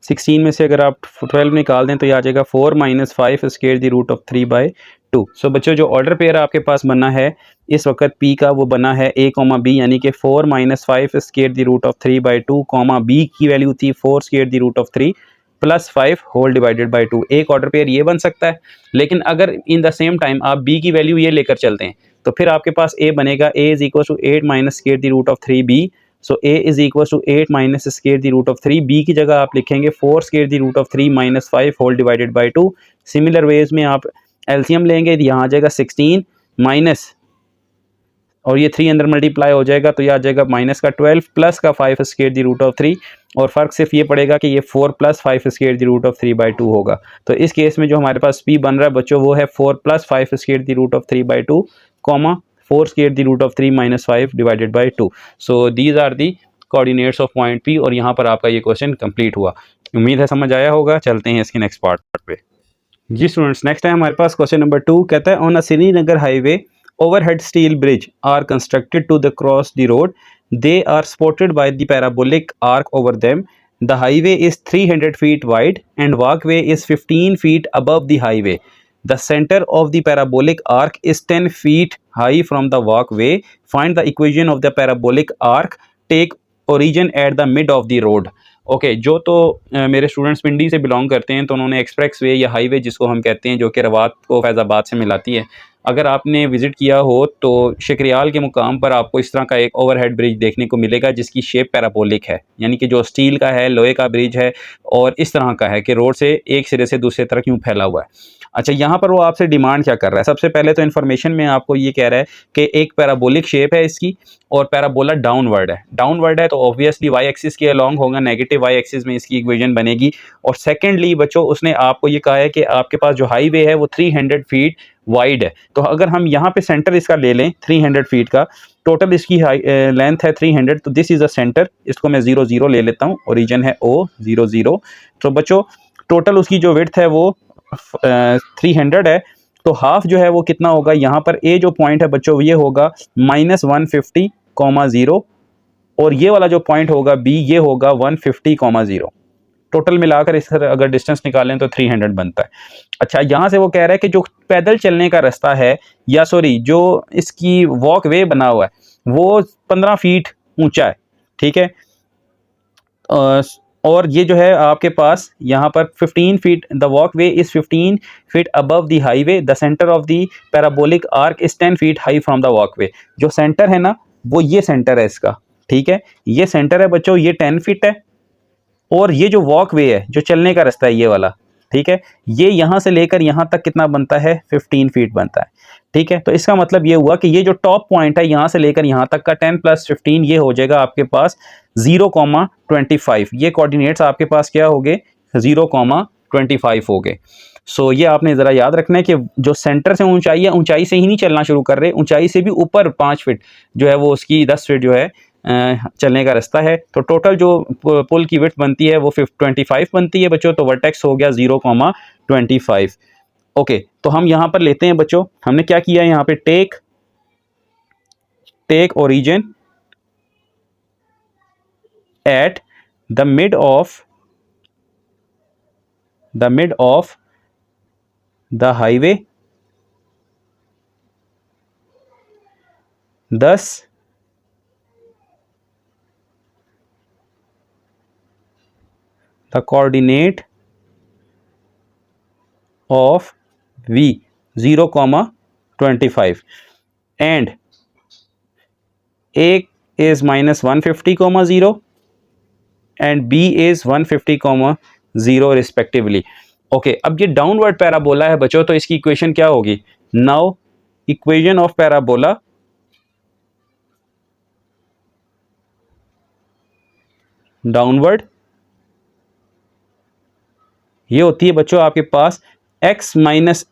16 में से अगर आप 12 निकाल दें तो ये आ जाएगा 4 minus 5 square the root of 3 by 2। So बच्चों जो ऑर्डर पेयर आपके पास बना है इस वक्त p का, वो बना है a कॉमा b, यानी कि 4 minus 5 square the root of 3 by 2 comma b की वैल्यू थी 4 square the root of 3 plus 5 whole divided by 2। एक ऑर्डर पेयर ये बन सकता है, लेकिन अगर इन द सेम टाइम आप b की वैल्यू ये लेकर चलते हैं तो फिर आपके पास a बनेगा a is equal to 8 minus square the root of 3b। So a is equal to 8 minus square the root of 3, b की जगह आप लिखेंगे 4 square the root of 3 minus 5 whole divided by 2। Similar ways में आप LCM लेंगे तो यहाँ आ जाएगा 16 माइनस, और ये 3 अंदर मल्टीप्लाई हो जाएगा तो ये आ जाएगा माइनस का 12 प्लस का 5 स्क्वायर दी रूट ऑफ 3, और फर्क सिर्फ ये पड़ेगा कि ये 4 plus 5 square the root of 3 by 2 होगा। तो इस केस में जो हमारे पास p बन रहा है बच्चों वो है 4 plus 5 square the root of 3 by 2 comma 4 square the root of 3 minus 5 divided by 2। So these are the coordinates of point P, और यहाँ पर आपका ये क्वेश्चन कंप्लीट हुआ। उम्मीद है समझ आया होगा। चलते हैं इसके नेक्स्ट पार्ट पे। जी स्टूडेंट्स, नेक्स्ट है हमारे पास क्वेश्चन नंबर 2। कहता है on a Srinagar highway overhead steel bridge are constructed to the cross the road. They are supported by the parabolic arc over them. The highway is 300 feet wide and walkway is 15 feet above the highway. The center of the parabolic arc is 10 feet high from the walkway. Find the equation of the parabolic arc. Take origin at the mid of the road. Okay जो तो मेरे students पिंडी से belong करते हैं तो उन्होंने express way या highway जिसको हम कहते हैं जो कि रवात को फैज़ाबाद से मिलाती है, अगर आपने विज़िट किया हो तो शकरियाल के मुकाम पर आपको इस तरह का एक ओवरहेड ब्रिज देखने को मिलेगा जिसकी शेप पैराबोलिक है, यानी कि जो स्टील का है, लोहे का ब्रिज है और इस तरह का है कि रोड से एक सिरे से दूसरे तरफ यूँ फैला हुआ है। अच्छा, यहाँ पर वो आपसे डिमांड क्या कर रहा है? सबसे पहले तो इन्फॉर्मेशन में आपको ये कह रहा है कि एक पैराबोलिक शेप है इसकी और पैराबोला डाउनवर्ड है। डाउनवर्ड है तो ऑब्वियसली वाई एक्सिस के अलोंग होगा, नेगेटिव वाई एक्सिस में इसकी इक्वेशन बनेगी। और सेकेंडली बच्चों, उसने आपको ये कहा है कि आपके पास जो हाईवे है वो 300 फीट वाइड है। तो अगर हम यहाँ पे सेंटर इसका ले लें 300 फीट का, टोटल इसकी लेंथ है 300, तो दिस इज़ अ सेंटर। इसको मैं 0 0 ले लेता हूँ, ओरिजिन है O 0 0। तो बच्चों टोटल उसकी जो विड्थ है वो 300 है। तो हाफ जो है वो कितना होगा, यहाँ पर ए जो पॉइंट है बच्चों ये होगा -150,0 और ये वाला जो पॉइंट होगा बी ये होगा 150,0। टोटल मिलाकर इस अगर डिस्टेंस निकालें तो 300 बनता है। अच्छा, यहाँ से वो कह रहा है कि जो पैदल चलने का रास्ता है, या सॉरी जो इसकी वॉक वे बना हुआ है वो 15 फीट ऊंचा है, ठीक है। और ये जो है आपके पास यहाँ पर 15 feet, the walkway is 15 feet above the highway, the centre of the parabolic arch is 10 feet high from the walkway. जो सेंटर है ना वो ये सेंटर है इसका, ठीक है। ये सेंटर है बच्चों, ये 10 फीट है और ये जो वॉक वे है, जो चलने का रास्ता है ये वाला, ठीक है, ये यहाँ से लेकर यहाँ तक कितना बनता है 15 फीट बनता है, ठीक है। तो इसका मतलब ये हुआ कि ये जो टॉप पॉइंट है यहाँ से लेकर यहाँ तक का 10 + 15 ये हो जाएगा आपके पास 0,25। ये कोऑर्डिनेट्स आपके पास क्या हो गए 0,25 हो गए। सो ये आपने ज़रा याद रखना है कि जो सेंटर से ऊंचाई है, ऊंचाई से ही नहीं चलना शुरू कर रहे, ऊंचाई से भी ऊपर 5 फीट जो है वो उसकी 10 फीट जो है चलने का रास्ता है। तो टोटल जो पुल की विड्थ बनती है वो 25 बनती है बच्चों। तो वर्टेक्स हो गया 0,25। ओके, तो हम यहाँ पर लेते हैं बच्चों, हमने क्या किया है यहाँ पे, take origin at the mid of the highway, thus the coordinate of V 0,25 and A is -150,0 and B is 150,0 respectively. Okay, अब ये डाउनवर्ड पैराबोला है बच्चों, तो इसकी इक्वेशन क्या होगी? Now equation of parabola downward ये होती है बच्चों आपके पास x -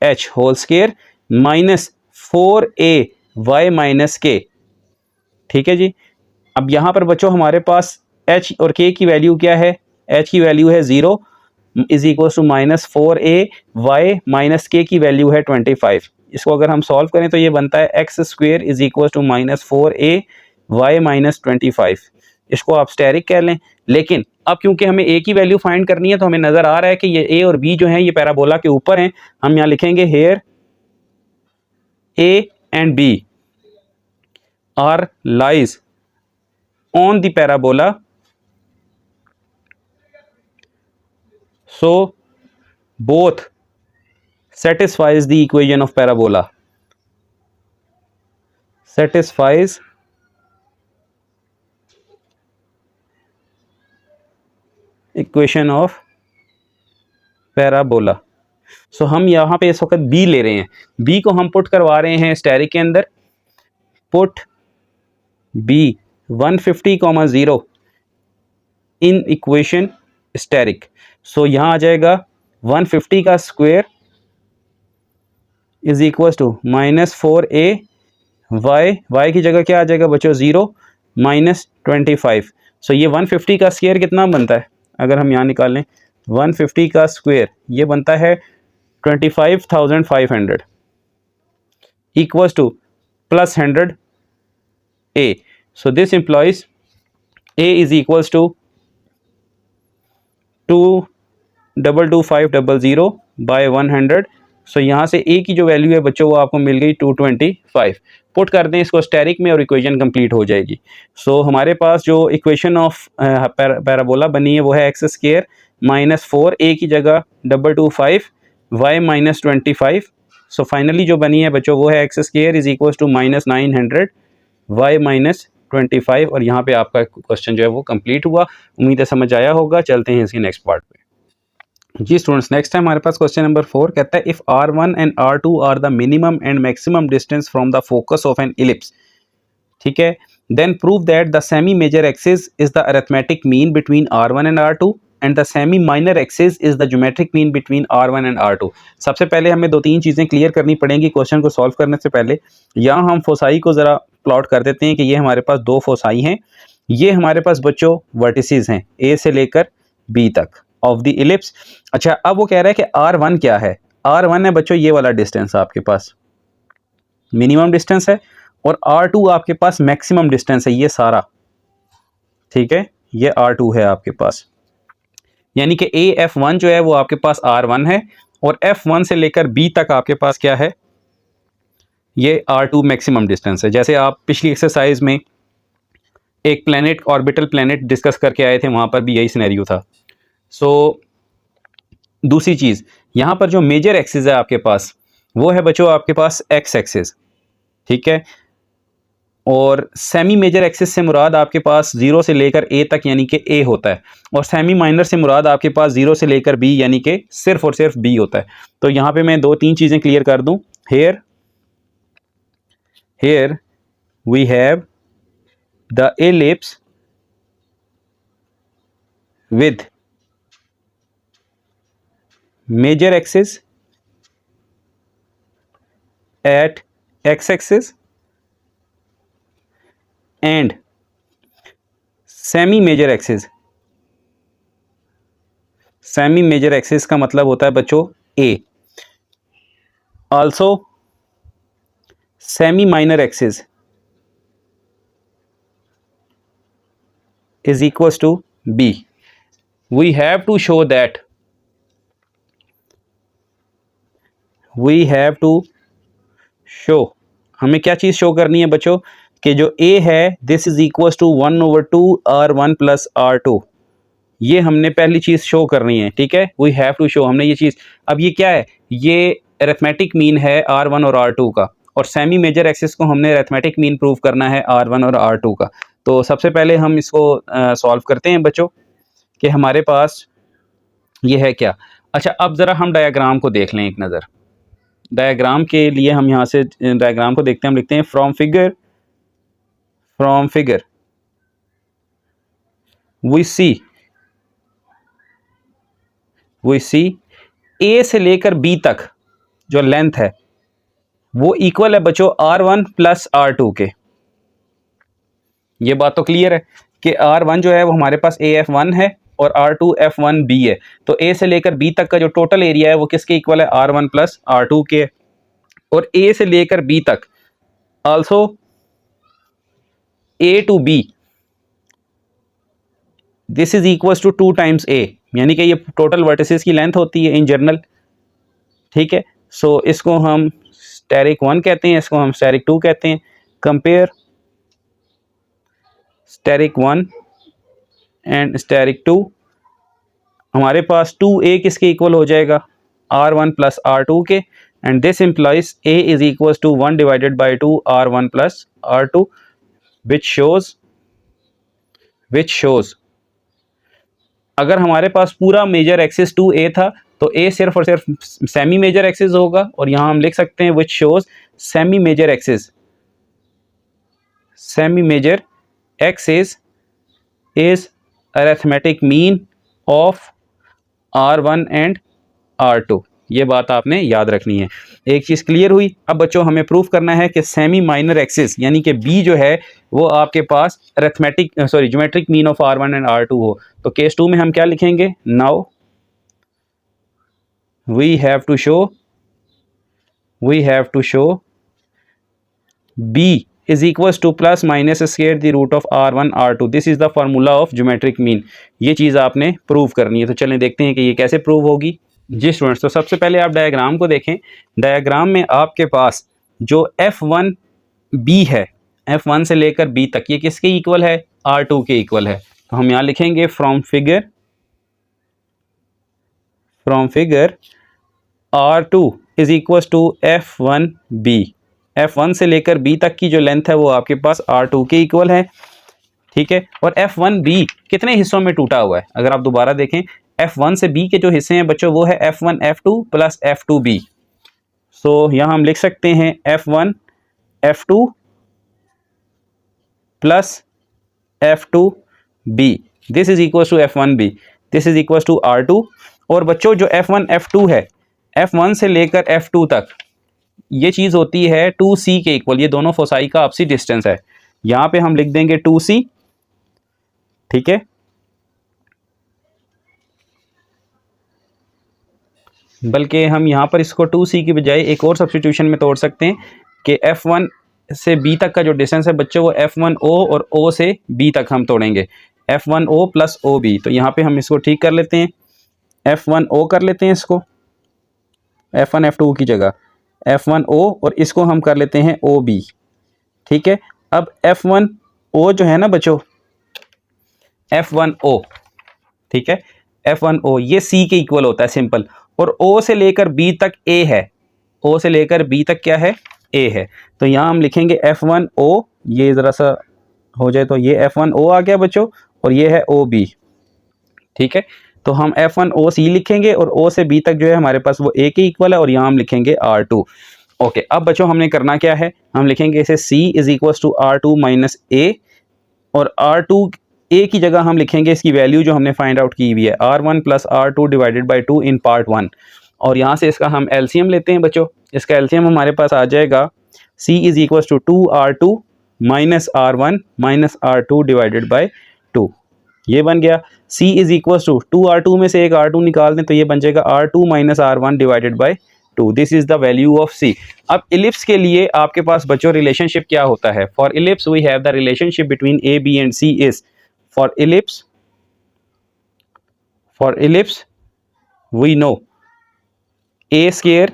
h whole square -4ay - k, ठीक है जी। अब यहाँ पर बच्चों हमारे पास h और k की वैल्यू क्या है? h की वैल्यू है 0 is equal to -4ay - k की वैल्यू है 25। इसको अगर हम सॉल्व करें तो ये बनता है x² is equal to -4ay - 25। इसको आप स्टेरिक कह लें, लेकिन अब क्योंकि हमें a की वैल्यू फाइंड करनी है तो हमें नज़र आ रहा है कि ये a और b जो हैं ये पैराबोला के ऊपर हैं। हम यहाँ लिखेंगे here a and b are lies on the parabola, so both satisfies the equation of parabola, satisfies equation of parabola. So हम यहाँ पे इस वक्त बी ले रहे हैं, बी को हम पुट करवा रहे हैं स्टेरिक के अंदर, put B 150,0 in equation asterisk. So यहाँ आ जाएगा 150 का square is equal to -4ay, y की जगह क्या आ जाएगा बच्चों 0 -25। सो ये 150 का स्क्वायर कितना बनता है? अगर हम यहाँ निकालें 150 का स्क्वायर ये बनता है 25,500 equal to +100 a। So this implies a is equals to 222,500 by 100। So यहाँ से a की जो वैल्यू है बच्चों वो आपको मिल गई 225। पुट कर दें इसको स्टेरिक में और इक्वेशन कंप्लीट हो जाएगी। सो हमारे पास जो इक्वेशन ऑफ पैराबोला बनी है वो है x² -4 a की जगह 225 y - 25 सो फाइनली जो बनी है बच्चों वो है x square is equal to -900 y -25 और यहाँ पे आपका क्वेश्चन जो है वो कंप्लीट हुआ। उम्मीद है समझ आया होगा। चलते हैं इसके नेक्स्ट पार्ट पे। जी स्टूडेंट्स, नेक्स्ट है हमारे पास क्वेश्चन नंबर 4। कहता है if r1 and r2 are the minimum and maximum distance from the focus of an ellipse, ठीक है, then prove that the semi major axis is the arithmetic mean between r1 and r2 and the semi minor axis is the geometric mean between r1 and r2। सबसे पहले हमें दो तीन चीज़ें clear करनी पड़ेंगी क्वेश्चन को सॉल्व करने से पहले। यहाँ हम फोसाई को ज़रा प्लॉट कर देते हैं कि ये हमारे पास दो फोसाई हैं, ये हमारे पास बच्चों वर्टिसेस हैं ए से लेकर बी तक ऑफ द इलिप्स। अच्छा, अब वो कह रहा है कि r1 क्या है। r1 है बच्चों ये वाला डिस्टेंस आपके पास मिनिमम डिस्टेंस है और r2 आपके पास मैक्सिमम डिस्टेंस है ये सारा, ठीक है, ये r2 है आपके पास। यानी कि AF1 जो है वो आपके पास R1 है और F1 से लेकर B तक आपके पास क्या है, ये R2 मैक्सिमम डिस्टेंस है। जैसे आप पिछली एक्सरसाइज में एक प्लैनेट ऑर्बिटल प्लैनेट डिस्कस करके आए थे, वहाँ पर भी यही सिनेरियो था। सो दूसरी चीज़ यहाँ पर जो मेजर एक्सिस है आपके पास वो है बच्चों आपके पास एक्स एक्सिस, ठीक है, और सेमी मेजर एक्सिस से मुराद आपके पास 0 से लेकर ए तक यानी कि ए होता है और सेमी माइनर से मुराद आपके पास 0 से लेकर बी यानी कि सिर्फ और सिर्फ बी होता है। तो यहाँ पे मैं दो तीन चीज़ें क्लियर कर दूं। Here we have the ellipse with major axis at X axis and semi major axis. Semi major axis का मतलब होता है बच्चों A. Also semi minor axis is equals to B. We have to show that हमें क्या चीज़ show करनी है बच्चों कि जो A है this is equals to 1/2 R1 plus R2। ये हमने पहली चीज़ शो करनी है, ठीक है, वी हैव टू शो, हमने ये चीज़। अब ये क्या है, ये अरिथमेटिक मीन है R1 और R2 का और सेमी मेजर एक्सिस को हमने अरिथमेटिक मीन प्रूव करना है R1 और R2 का। तो सबसे पहले हम इसको सॉल्व करते हैं बच्चों कि हमारे पास ये है क्या। अच्छा, अब ज़रा हम डायग्राम को देख लें एक नज़र। डायग्राम के लिए हम यहाँ से डायग्राम को देखते हैं, हम लिखते हैं फ्रॉम फिगर वी सी ए से लेकर बी तक जो लेंथ है वो इक्वल है बच्चों R1 प्लस R2 के। ये बात तो क्लियर है कि R1 जो है वो हमारे पास AF1 है और R2 F1B है। तो A से लेकर B तक का जो टोटल एरिया है वो किसके इक्वल है, R1 प्लस R2 के। और A से लेकर B तक also A to B this is equal to 2 times A, यानी कि ये टोटल वर्टिसेस की लेंथ होती है इन जनरल, ठीक है। सो इसको हम स्टेरिक 1 कहते हैं, इसको हम स्टेरिक 2 कहते हैं। कंपेयर स्टेरिक 1 एंड स्टेरिक 2, हमारे पास 2A किसके इक्वल हो जाएगा, R1 प्लस R2 के, and this implies A is equal to 1 divided by 2 R1 plus R2 shows शोज अगर हमारे पास पूरा मेजर एक्सिस 2A था तो A सिर्फ और सिर्फ सेमी मेजर एक्सिस होगा और यहाँ हम लिख सकते हैं which shows semi major axis is arithmetic mean of R1 and R2। ये बात आपने याद रखनी है। एक चीज़ क्लियर हुई। अब बच्चों हमें प्रूफ करना है कि सेमी माइनर एक्सिस यानी कि B जो है वो आपके पास geometric mean of R1 and R2 हो। तो केस 2 में हम क्या लिखेंगे, now we have to show B is equals to plus minus square the root of R1 R2, this is the formula of geometric mean. ये चीज़ आपने prove करनी है। तो चलें देखते हैं कि ये कैसे प्रूव होगी। जी स्टूडेंट्स, तो सबसे पहले आप डायग्राम को देखें। डायग्राम में आपके पास जो F1B है, F1 से लेकर B तक, ये किसके इक्वल है, R2 के इक्वल है। तो हम यहाँ लिखेंगे from figure R2 is equal to F1B। F1 से लेकर B तक की जो लेंथ है वो आपके पास R2 के इक्वल है, ठीक है। और F1B कितने हिस्सों में टूटा हुआ है, अगर आप दोबारा देखें F1 से B के जो हिस्से हैं बच्चों वो है F1 F2 प्लस F2B। सो यहाँ हम लिख सकते हैं F1 F2 plus F2B, this is equal to F1B, this is equal to R2। और बच्चों जो F1 F2 है, F1 से लेकर F2 तक ये चीज़ होती है 2C के इक्वल, ये दोनों फोसाई का आपसी डिस्टेंस है। यहाँ पे हम लिख देंगे 2C, ठीक है। बल्कि हम यहाँ पर इसको 2C की बजाय एक और सब्स्टिट्यूशन में तोड़ सकते हैं कि F1 से B तक का जो डिस्टेंस है बच्चों वो F1O और O से B तक हम तोड़ेंगे, F1O प्लस OB। तो यहाँ पे हम इसको ठीक कर लेते हैं, F1O कर लेते हैं इसको, F1 F2 की जगह F1O, और इसको हम कर लेते हैं OB, ठीक है। अब F1O जो है ना बच्चों, F1O, ठीक है, F1O ये C के इक्वल होता है सिंपल, और O से लेकर B तक A है, O से लेकर B तक क्या है, A है। तो यहाँ हम लिखेंगे F1O, ये ज़रा सा हो जाए तो ये F1O आ गया बच्चों, और ये है OB, ठीक है। तो हम F1OC लिखेंगे और O से B तक जो है हमारे पास वो A के इक्वल है, और यहाँ हम लिखेंगे R2। ओके, अब बच्चों हमने करना क्या है, हम लिखेंगे इसे C is equal to R2 minus A, और R2 A की जगह हम लिखेंगे इसकी वैल्यू जो हमने फाइंड आउट की हुई है R1 plus R2 divided by 2 in part 1, और यहाँ से इसका हम एलसीएम लेते हैं बच्चों। इसका एलसीएम हमारे पास आ जाएगा C is equal to 2R2 minus R1 divided by 2, ये बन गया। C is equal to 2R2 में से एक R2 निकाल दें तो ये बन जाएगा R2 minus R1 divided by 2, this is the value of C। अब इलिप्स के लिए आपके पास बच्चों रिलेशनशिप क्या होता है, for ellipse we have the relationship between A, B and C is, for ellipse we know A square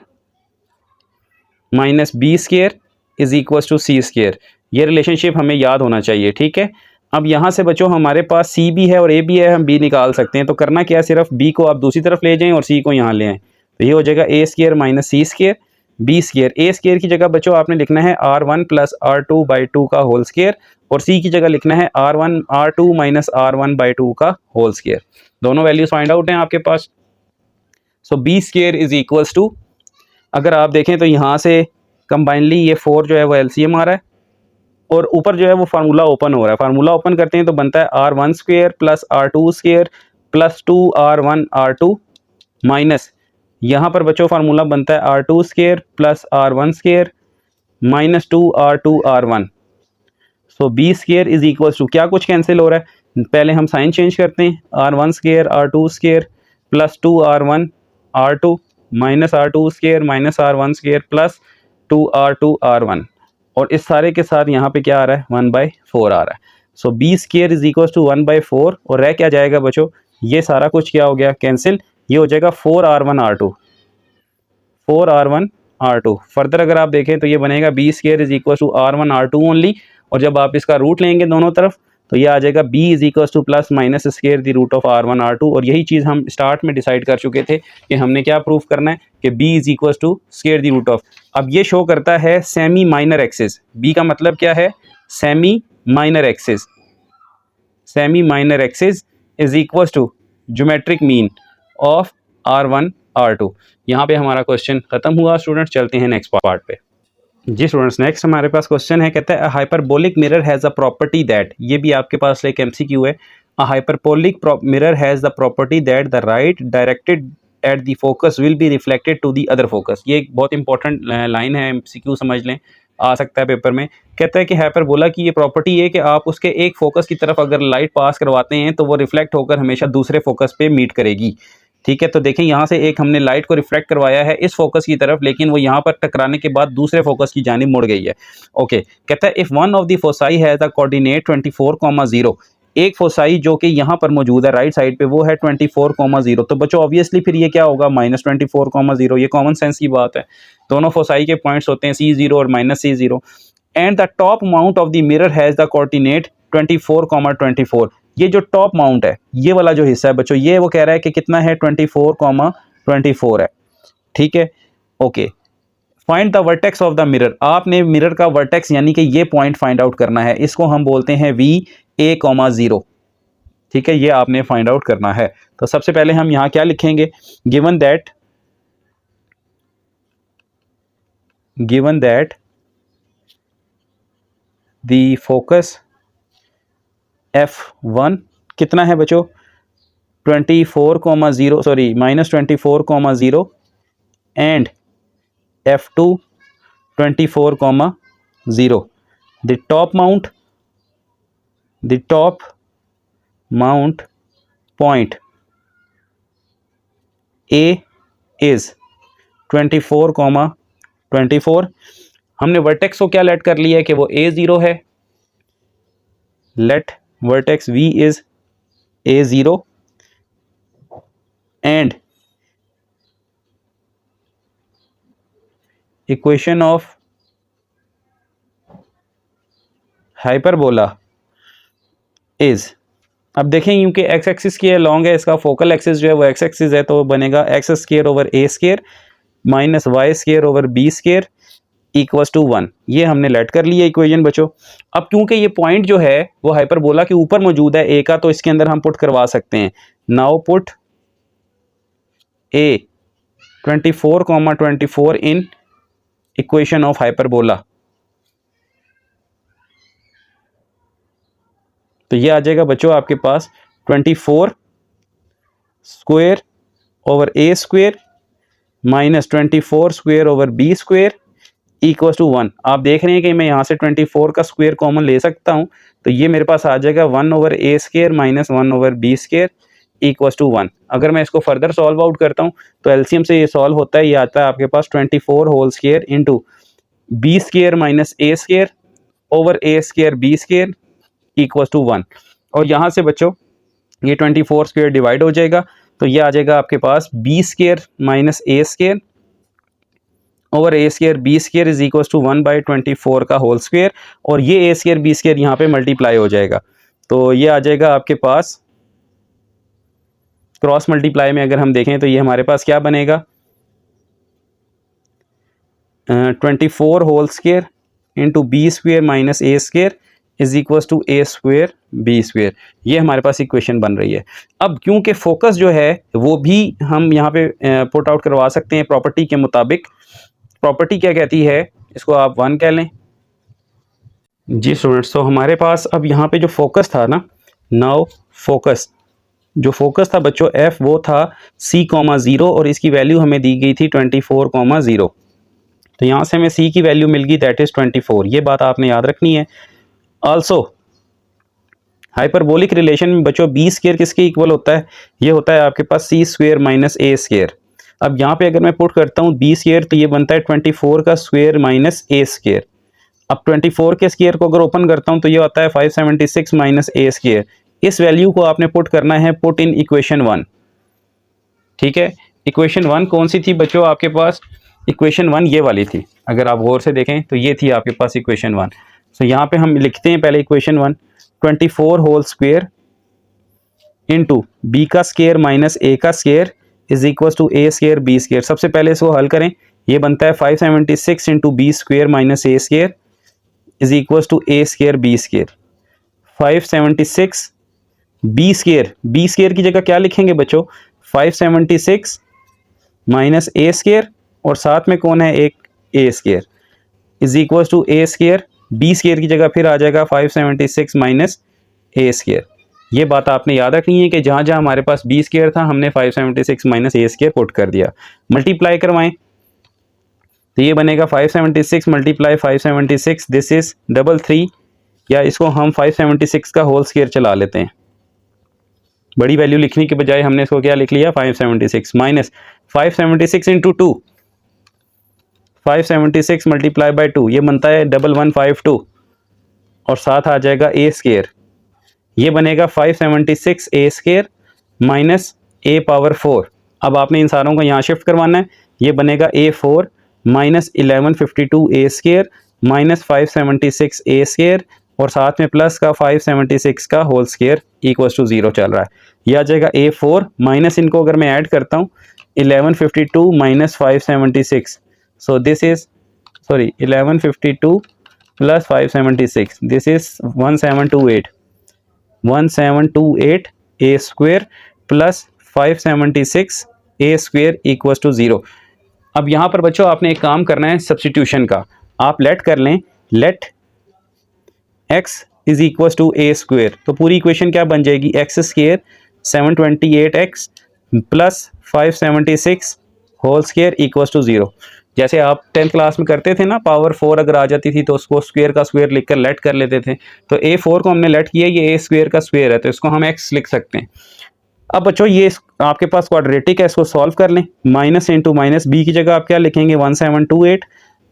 minus B square is equal to C square, ये रिलेशनशिप हमें याद होना चाहिए, ठीक है। अब यहाँ से बच्चों हमारे पास C भी है और A भी है, हम B निकाल सकते हैं। तो करना क्या है, सिर्फ B को आप दूसरी तरफ ले जाएं और C को यहाँ ले आएँ, तो ये हो जाएगा A square minus C square B square. A square की जगह बच्चों आपने लिखना है R1 प्लस R2 बाई 2 का होल स्क्वायर, और C की जगह लिखना है R2 माइनस R1 बाई 2 का होल स्क्वायर। दोनों वैल्यूज फाइंड आउट हैं आपके पास। So B square is equals to, अगर आप देखें तो यहाँ से कंबाइनली ये 4 जो है वो एलसीएम आ रहा है, और ऊपर जो है वो फार्मूला ओपन हो रहा है। फार्मूला ओपन करते हैं तो बनता है R1 square plus R2 square plus 2R1 R2 minus, यहाँ पर बच्चों फार्मूला बनता है R2 square plus R1 square minus 2R2 R1। So B square is equal to, क्या कुछ कैंसिल हो रहा है, पहले हम साइन चेंज करते हैं, R1 square R2 square plus 2R1 R2 minus R2 square minus R1 square plus 2R2 R1, और इस सारे के साथ यहाँ पे क्या आ रहा है, 1/4 आ रहा है। So B square is equal to 1/4, और रह क्या जाएगा बच्चों, ये सारा कुछ क्या हो गया, कैंसिल, ये हो जाएगा 4R1 R2। फर्दर अगर आप देखें तो ये बनेगा B square is equal to R1 R2 only, और जब आप इसका रूट लेंगे दोनों तरफ तो ये आ जाएगा B is equal to plus minus square the root of R1 R2, और यही चीज़ हम स्टार्ट में डिसाइड कर चुके थे कि हमने क्या प्रूफ करना है कि B is equal to square the root of. अब ये शो करता है सेमी माइनर एक्सिस, B का मतलब क्या है, semi minor axis, semi minor axis is equal to geometric mean of R1 R2। यहाँ पे हमारा क्वेश्चन खत्म हुआ स्टूडेंट्स, चलते हैं नेक्स्ट पार्ट पे। जी स्टूडेंट्स, नेक्स्ट हमारे पास क्वेश्चन है, कहता है hyperbolic mirror has a property that, ये भी आपके पास एक एमसीक्यू है। A hyperbolic mirror has the property that the light directed at the focus will be reflected to the other focus. ये एक बहुत इंपॉर्टेंट लाइन है, एमसीक्यू समझ लें, आ सकता है पेपर में। कहता है कि हाइपरबोला की ये प्रॉपर्टी है कि आप उसके एक फोकस की तरफ अगर लाइट पास करवाते हैं तो वो रिफ्लेक्ट होकर हमेशा दूसरे फोकस पे मीट करेगी, ठीक है। तो देखें यहाँ से एक हमने लाइट को रिफ्लेक्ट करवाया है इस फोकस की तरफ, लेकिन वो यहाँ पर टकराने के बाद दूसरे फोकस की जानिब मुड़ गई है। ओके, कहता है if one of the foci has the coordinate 24,0, एक फोसाई जो कि यहाँ पर मौजूद है राइट साइड पे वो है 24,0, तो बच्चों ऑब्वियसली फिर ये क्या होगा, -24,0। ये कॉमन सेंस की बात है, दोनों फोसाई के पॉइंट्स होते हैं C0 और -C0, and the top mount of the mirror has the coordinate 24,24। ये जो टॉप माउंट है, ये वाला जो हिस्सा है बच्चों, ये वो कह रहा है कि कितना है, 24,24 है। ठीक है, okay. Find the vertex of the mirror, आपने मिरर का वर्टेक्स यानी कि ये पॉइंट फाइंड आउट करना है, इसको हम बोलते हैं VA,0। ठीक है, ये आपने फाइंड आउट करना है। तो सबसे पहले हम यहां क्या लिखेंगे, given that the focus F1 कितना है बच्चों, 24,0 sorry -24,0 and F2 24,0। The top mount point A is 24,24। हमने वर्टेक्स को क्या लेट कर लिया है कि वो A0 है, let vertex V is A0 and equation of hyperbola is, अब देखें क्योंकि एक्स एक्सिस की लॉन्ग है, इसका फोकल एक्सिस जो है वो एक्स एक्सिस है, तो बनेगा x square over A square minus y square over b square equals to 1। ये हमने लेट कर लिया इक्वेशन बच्चों। अब क्योंकि ये पॉइंट जो है वो हाइपरबोला के ऊपर मौजूद है ए का, तो इसके अंदर हम पुट करवा सकते हैं। Now put a 24,24 in equation of hyperbola, तो ये आ जाएगा बच्चों आपके पास 24 square over A square minus 24 square over b square equal to 1। आप देख रहे हैं कि मैं यहाँ से 24 का स्क्वायर कॉमन ले सकता हूँ, तो ये मेरे पास आ जाएगा 1 over A square minus 1 over b square equal to 1। अगर मैं इसको फर्दर सॉल्व आउट करता हूँ तो एलसीएम से ये सॉल्व होता है, ये आता है आपके पास 24 whole square into b square minus A square over A square B square equal to 1। और यहाँ से बच्चों ये 24 स्क्वायर डिवाइड हो जाएगा, तो ये आ जाएगा आपके पास B square minus A square over A square B square is equal to 1/24 का होल स्क्वायर, और ये ए स्क्वायर बी स्क्वायर यहाँ पे मल्टीप्लाई हो जाएगा, तो ये आ जाएगा आपके पास क्रॉस मल्टीप्लाई में अगर हम देखें तो ये हमारे पास क्या बनेगा 24 whole square into b square minus A square is equal to A square B square. ये हमारे पास इक्वेशन बन रही है। अब क्योंकि फोकस जो है वो भी हम यहाँ पे पुट आउट करवा सकते हैं प्रॉपर्टी के मुताबिक। प्रॉपर्टी क्या कहती है, इसको आप 1 कह लें जी स्टूडेंट्स। तो हमारे पास अब यहाँ पे जो फोकस था ना, नाउ फोकस जो फोकस था बच्चों एफ वो था C,0 और इसकी वैल्यू हमें दी गई थी 24,0। तो यहाँ से हमें C की वैल्यू मिल गई दैट इज़ 24। ये बात आपने याद रखनी है। आल्सो हाइपरबोलिक रिलेशन में बच्चों बी स्क्वायर किसके इक्वल होता है, ये होता है आपके पास C स्क्वायर माइनस ए स्क्वायर। अब यहाँ पे अगर मैं पुट करता हूँ बी स्क्वायर तो ये बनता है 24 का स्क्वायर माइनस ए स्क्वायर। अब 24 के स्क्वायर को अगर ओपन करता हूँ तो ये आता है 576 माइनस ए स्क्वायर। इस वैल्यू को आपने पुट करना है पुट इन इक्वेशन 1। ठीक है, इक्वेशन 1 कौन सी थी बच्चों आपके पास, इक्वेशन 1 ये वाली थी। अगर आप गौर से देखें तो ये थी आपके पास इक्वेशन 1। तो यहाँ पे हम लिखते हैं पहले equation 1 24 whole square into b का स्क्वायर माइनस ए का square is equal to A square B square. सबसे पहले इसको हल करें, ये बनता है 576 into b square minus A square is equal to A square B square. 576 b square की जगह क्या लिखेंगे बच्चों 576 माइनस ए स्क्वायर और साथ में कौन है एक A square is equal to A square B square की जगह फिर आ जाएगा 576 माइनस ए स्क्वायर। ये बात आपने याद रखनी है कि जहाँ जहाँ हमारे पास बी स्क्वायर था हमने 576 माइनस ए स्क्वायर पुट कर दिया। मल्टीप्लाई करवाएं तो ये बनेगा 576 मल्टीप्लाई 576 दिस इज 33, या इसको हम 576 का होल स्क्वायर चला लेते हैं। बड़ी वैल्यू लिखने के बजाय हमने इसको क्या लिख लिया 576 माइनस 576 इंटू 2, 576 मल्टीप्लाई बाई 2 ये बनता है 1152 और साथ आ जाएगा ए स्क्वायर, ये बनेगा 576 ए स्क्वायर माइनस ए पावर 4। अब आपने इन सारों को यहाँ शिफ्ट करवाना है, ये बनेगा A4 माइनस 1152 ए स्क्वायर माइनस 576 ए स्क्वायर और साथ में प्लस का 576 का होल स्क्वायर इक्वल्स टू 0 चल रहा है। यह आ जाएगा A4 माइनस इनको अगर मैं ऐड करता हूँ 1152 minus 576. So this is, sorry, 1152 plus 576. This is 1728. 1728 a square plus 576 a square equals to 0। अब यहाँ पर बच्चों आपने एक काम करना है सब्सटीट्यूशन का। आप लेट कर लें, let x is equals to a square. तो पूरी इक्वेशन क्या बन जाएगी, x square 728x plus 576 whole square equals to 0। जैसे आप 10th क्लास में करते थे ना, पावर 4 अगर आ जाती थी तो उसको स्क्वायर का स्क्वायर लिखकर लेट कर लेते थे। तो a4 को हमने लेट किया, ये a स्क्वायर का स्क्वायर है तो इसको हम x लिख सकते हैं। अब बच्चों ये आपके पास क्वाड्रेटिक है, इसको सॉल्व कर लें। माइनस इंटू माइनस, b की जगह आप क्या लिखेंगे 1728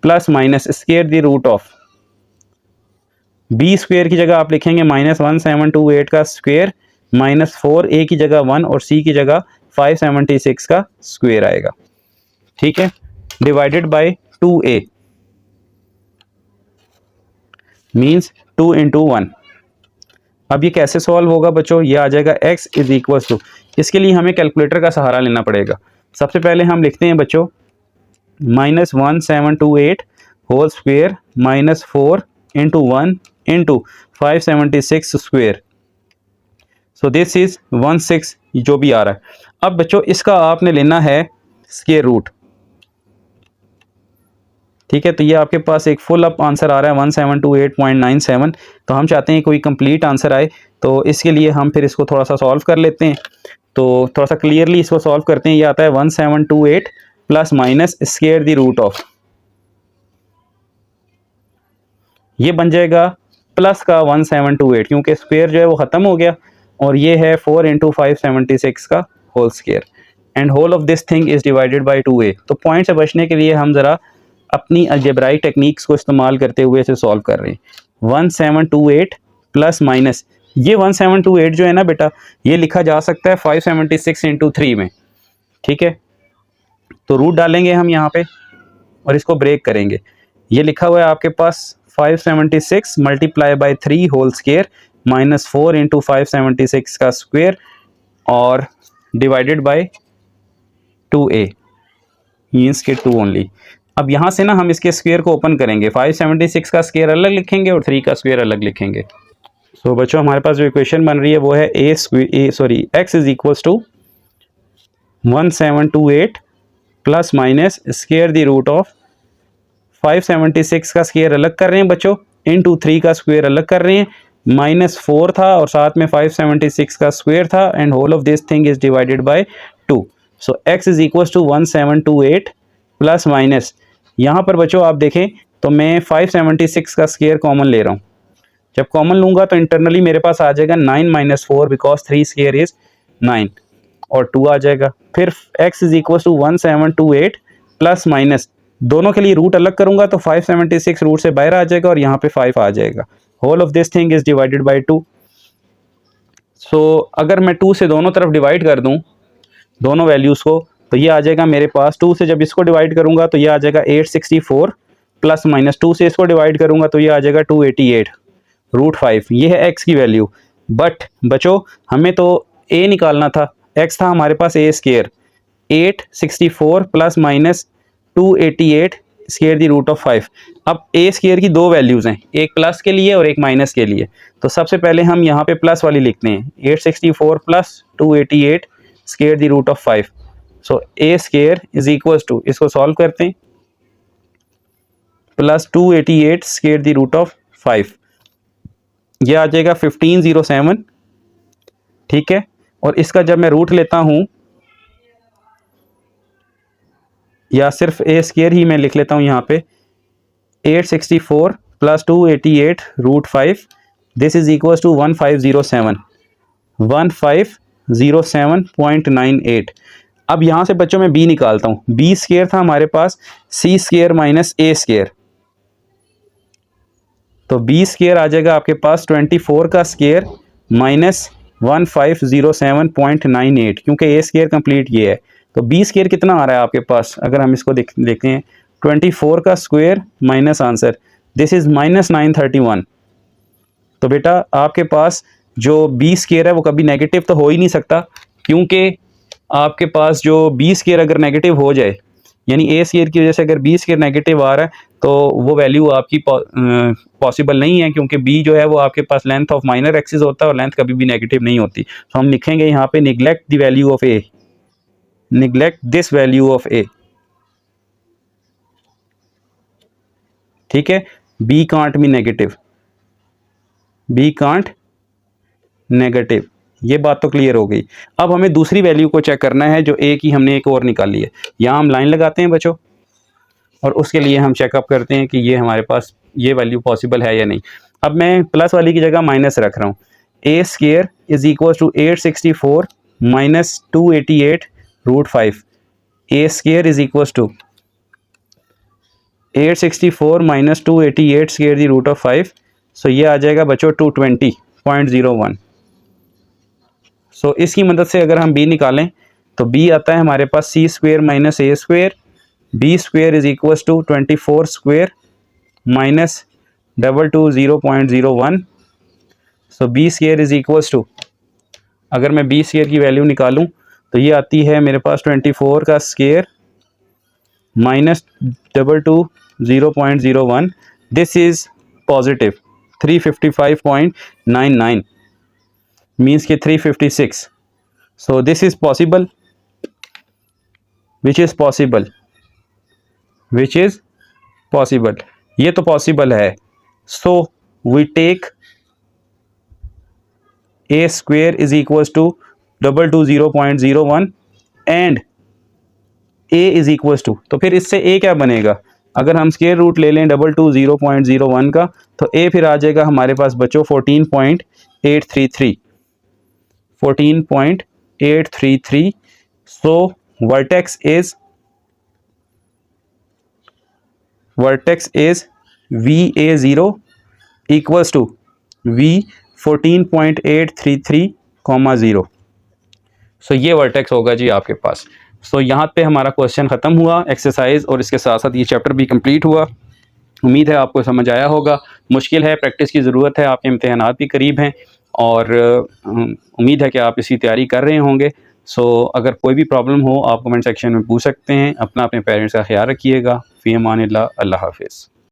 plus minus square the root of b square की जगह आप लिखेंगे माइनस 1728 का स्क्वायर माइनस 4, a की जगह 1 और c की जगह 576 का स्क्वायर आएगा। ठीक है, divided by 2a means 2 into 1। अब ये कैसे सॉल्व होगा बच्चों, ये आ जाएगा x इज इक्वल टू, इसके लिए हमें कैलकुलेटर का सहारा लेना पड़ेगा। सबसे पहले हम लिखते हैं बच्चों minus 1728 whole square minus 4 into 1 into 576 square. So this is 16 जो भी आ रहा है। अब बच्चों इसका आपने लेना है स्क्वायर रूट। ठीक है, तो ये आपके पास एक फुल अप आंसर आ रहा है 1728.97। तो हम चाहते हैं कोई कंप्लीट आंसर आए, तो इसके लिए हम फिर इसको थोड़ा सा सॉल्व कर लेते हैं। तो थोड़ा सा क्लियरली इसको सॉल्व करते हैं। ये आता है 1728 plus minus square the root of, ये बन जाएगा प्लस का 1728 क्योंकि स्क्वायर जो है वो ख़त्म हो गया, और ये है 4 इंटू 576 का whole square and whole of this thing is divided by 2a। तो पॉइंट से बचने के लिए हम ज़रा अपनी अलजेब्राइक टेक्निक्स को इस्तेमाल करते हुए इसे सॉल्व कर रहे हैं। 1728 प्लस माइनस, ये 1728 जो है ना बेटा, ये लिखा जा सकता है 576 इंटू 3 में। ठीक है, तो रूट डालेंगे हम यहाँ पे और इसको ब्रेक करेंगे। ये लिखा हुआ है आपके पास 576 multiply by 3 whole square minus 4 into 576 का स्क्वायर और डिवाइडेड बाई 2a मीन्स के 2 ओनली। अब यहाँ से ना हम इसके स्क्वायर को ओपन करेंगे, 576 का स्क्वायर अलग लिखेंगे और 3 का स्क्वायर अलग लिखेंगे। सो बच्चों हमारे पास जो इक्वेशन बन रही है वो है x is equals to 1728 plus minus square the root of 576 का स्क्वायर अलग कर रहे हैं बच्चों, इंटू 3 का स्क्वायर अलग कर रहे हैं, माइनस 4 था और साथ में 576 का स्क्वायर था and whole of this thing is divided by 2। So x is equals to 1728 plus minus, यहाँ पर बच्चों आप देखें तो मैं 576 का स्क्वायर कॉमन ले रहा हूँ। जब कॉमन लूँगा तो इंटरनली मेरे पास आ जाएगा 9 माइनस 4 बिकॉज 3 स्क्वायर इज 9 और 2 आ जाएगा। फिर x is equal to 1728 plus minus, दोनों के लिए रूट अलग करूँगा तो 576 रूट से बाहर आ जाएगा और यहाँ पे 5 आ जाएगा। Whole of this thing is divided by 2। So अगर मैं 2 से दोनों तरफ डिवाइड कर दूँ दोनों वैल्यूज़ को, तो ये आ जाएगा मेरे पास 2 से जब इसको डिवाइड करूंगा तो ये आ जाएगा 864 प्लस माइनस 2 से इसको डिवाइड करूंगा तो ये आ जाएगा 288 रूट 5। ये है x की वैल्यू। बट बच्चों हमें तो a निकालना था, x था हमारे पास a square 864 plus minus 288 square the root of 5। अब a स्क्वायर की दो वैल्यूज़ हैं, एक प्लस के लिए और एक माइनस के लिए। तो सबसे पहले हम यहाँ पे प्लस वाली लिखते हैं, 864 plus 288 square the root of 5। So a square is equals to, इसको सॉल्व करते हैं, plus 288 square the root of 5, ये आ जाएगा 1507। ठीक है, और इसका जब मैं रूट लेता हूं या सिर्फ ए स्क्वायर ही मैं लिख लेता हूं यहाँ पे 864 plus 288 root 5, this is equals to 1507 1507.98। अब यहाँ से बच्चों मैं b निकालता हूँ, b स्क्वायर था हमारे पास c square minus a square, तो b स्क्वायर आ जाएगा आपके पास 24 का स्क्वायर माइनस 1507.98 क्योंकि a स्क्वायर कंप्लीट ये है। तो b स्क्वायर कितना आ रहा है आपके पास, अगर हम इसको देखते हैं 24 का square minus answer, this is minus 931। तो बेटा आपके पास जो b स्क्वायर है वो कभी नेगेटिव तो हो ही नहीं सकता क्योंकि आपके पास जो बी स्केयर अगर नेगेटिव हो जाए, यानी ए स्केयर की वजह से अगर बी स्केयर नेगेटिव आ रहा है, तो वो वैल्यू आपकी पॉसिबल नहीं है, क्योंकि बी जो है वो आपके पास लेंथ ऑफ माइनर एक्सिस होता है और लेंथ कभी भी नेगेटिव नहीं होती। तो हम लिखेंगे यहाँ पे neglect the value of A, neglect this value of A. ठीक है, B can't be negative, B can't negative, ये बात तो क्लियर हो गई। अब हमें दूसरी वैल्यू को चेक करना है जो ए की हमने एक और निकाली है। यहाँ हम लाइन लगाते हैं बच्चों, और उसके लिए हम चेकअप करते हैं कि ये हमारे पास ये वैल्यू पॉसिबल है या नहीं। अब मैं प्लस वाली की जगह माइनस रख रहा हूँ। A square is equal to 864 minus 288 root 5। A square is equal to 864 minus 288 square the root of 5। So ये आ जाएगा बच्चों 220.01। सो इसकी मदद से अगर हम बी निकालें तो बी आता है हमारे पास C square minus A square, B square is equal to 24 square minus 220.01। So B square is equal to, अगर मैं बी स्क्वेयर की वैल्यू निकालूं तो ये आती है मेरे पास 24 का square minus 220.01। This is positive 355.99 means के 356। So this is possible, which is possible, which is possible, ये तो पॉसिबल है। So we take a square is equal to 220.01 and a is equal to, तो फिर इससे ए क्या बनेगा, अगर हम स्क्वायर रूट ले लें 220.01 का, तो ए फिर आ जाएगा हमारे पास बच्चों 14.833, 14.833। So vertex is VA0 equals to V 14.833, 0। So ये वर्टेक्स होगा जी आपके पास। सो यहाँ पे हमारा क्वेश्चन ख़त्म हुआ एक्सरसाइज, और इसके साथ साथ ये चैप्टर भी कंप्लीट हुआ। उम्मीद है आपको समझ आया होगा। मुश्किल है, प्रैक्टिस की ज़रूरत है, आपके इम्तिहानात भी करीब हैं, और उम्मीद है कि आप इसकी तैयारी कर रहे होंगे। सो अगर कोई भी प्रॉब्लम हो आप कमेंट सेक्शन में पूछ सकते हैं। अपना अपने पेरेंट्स का ख्याल रखिएगा। फ़ी अमानिल्लाह, अल्लाह हाफ़िज़।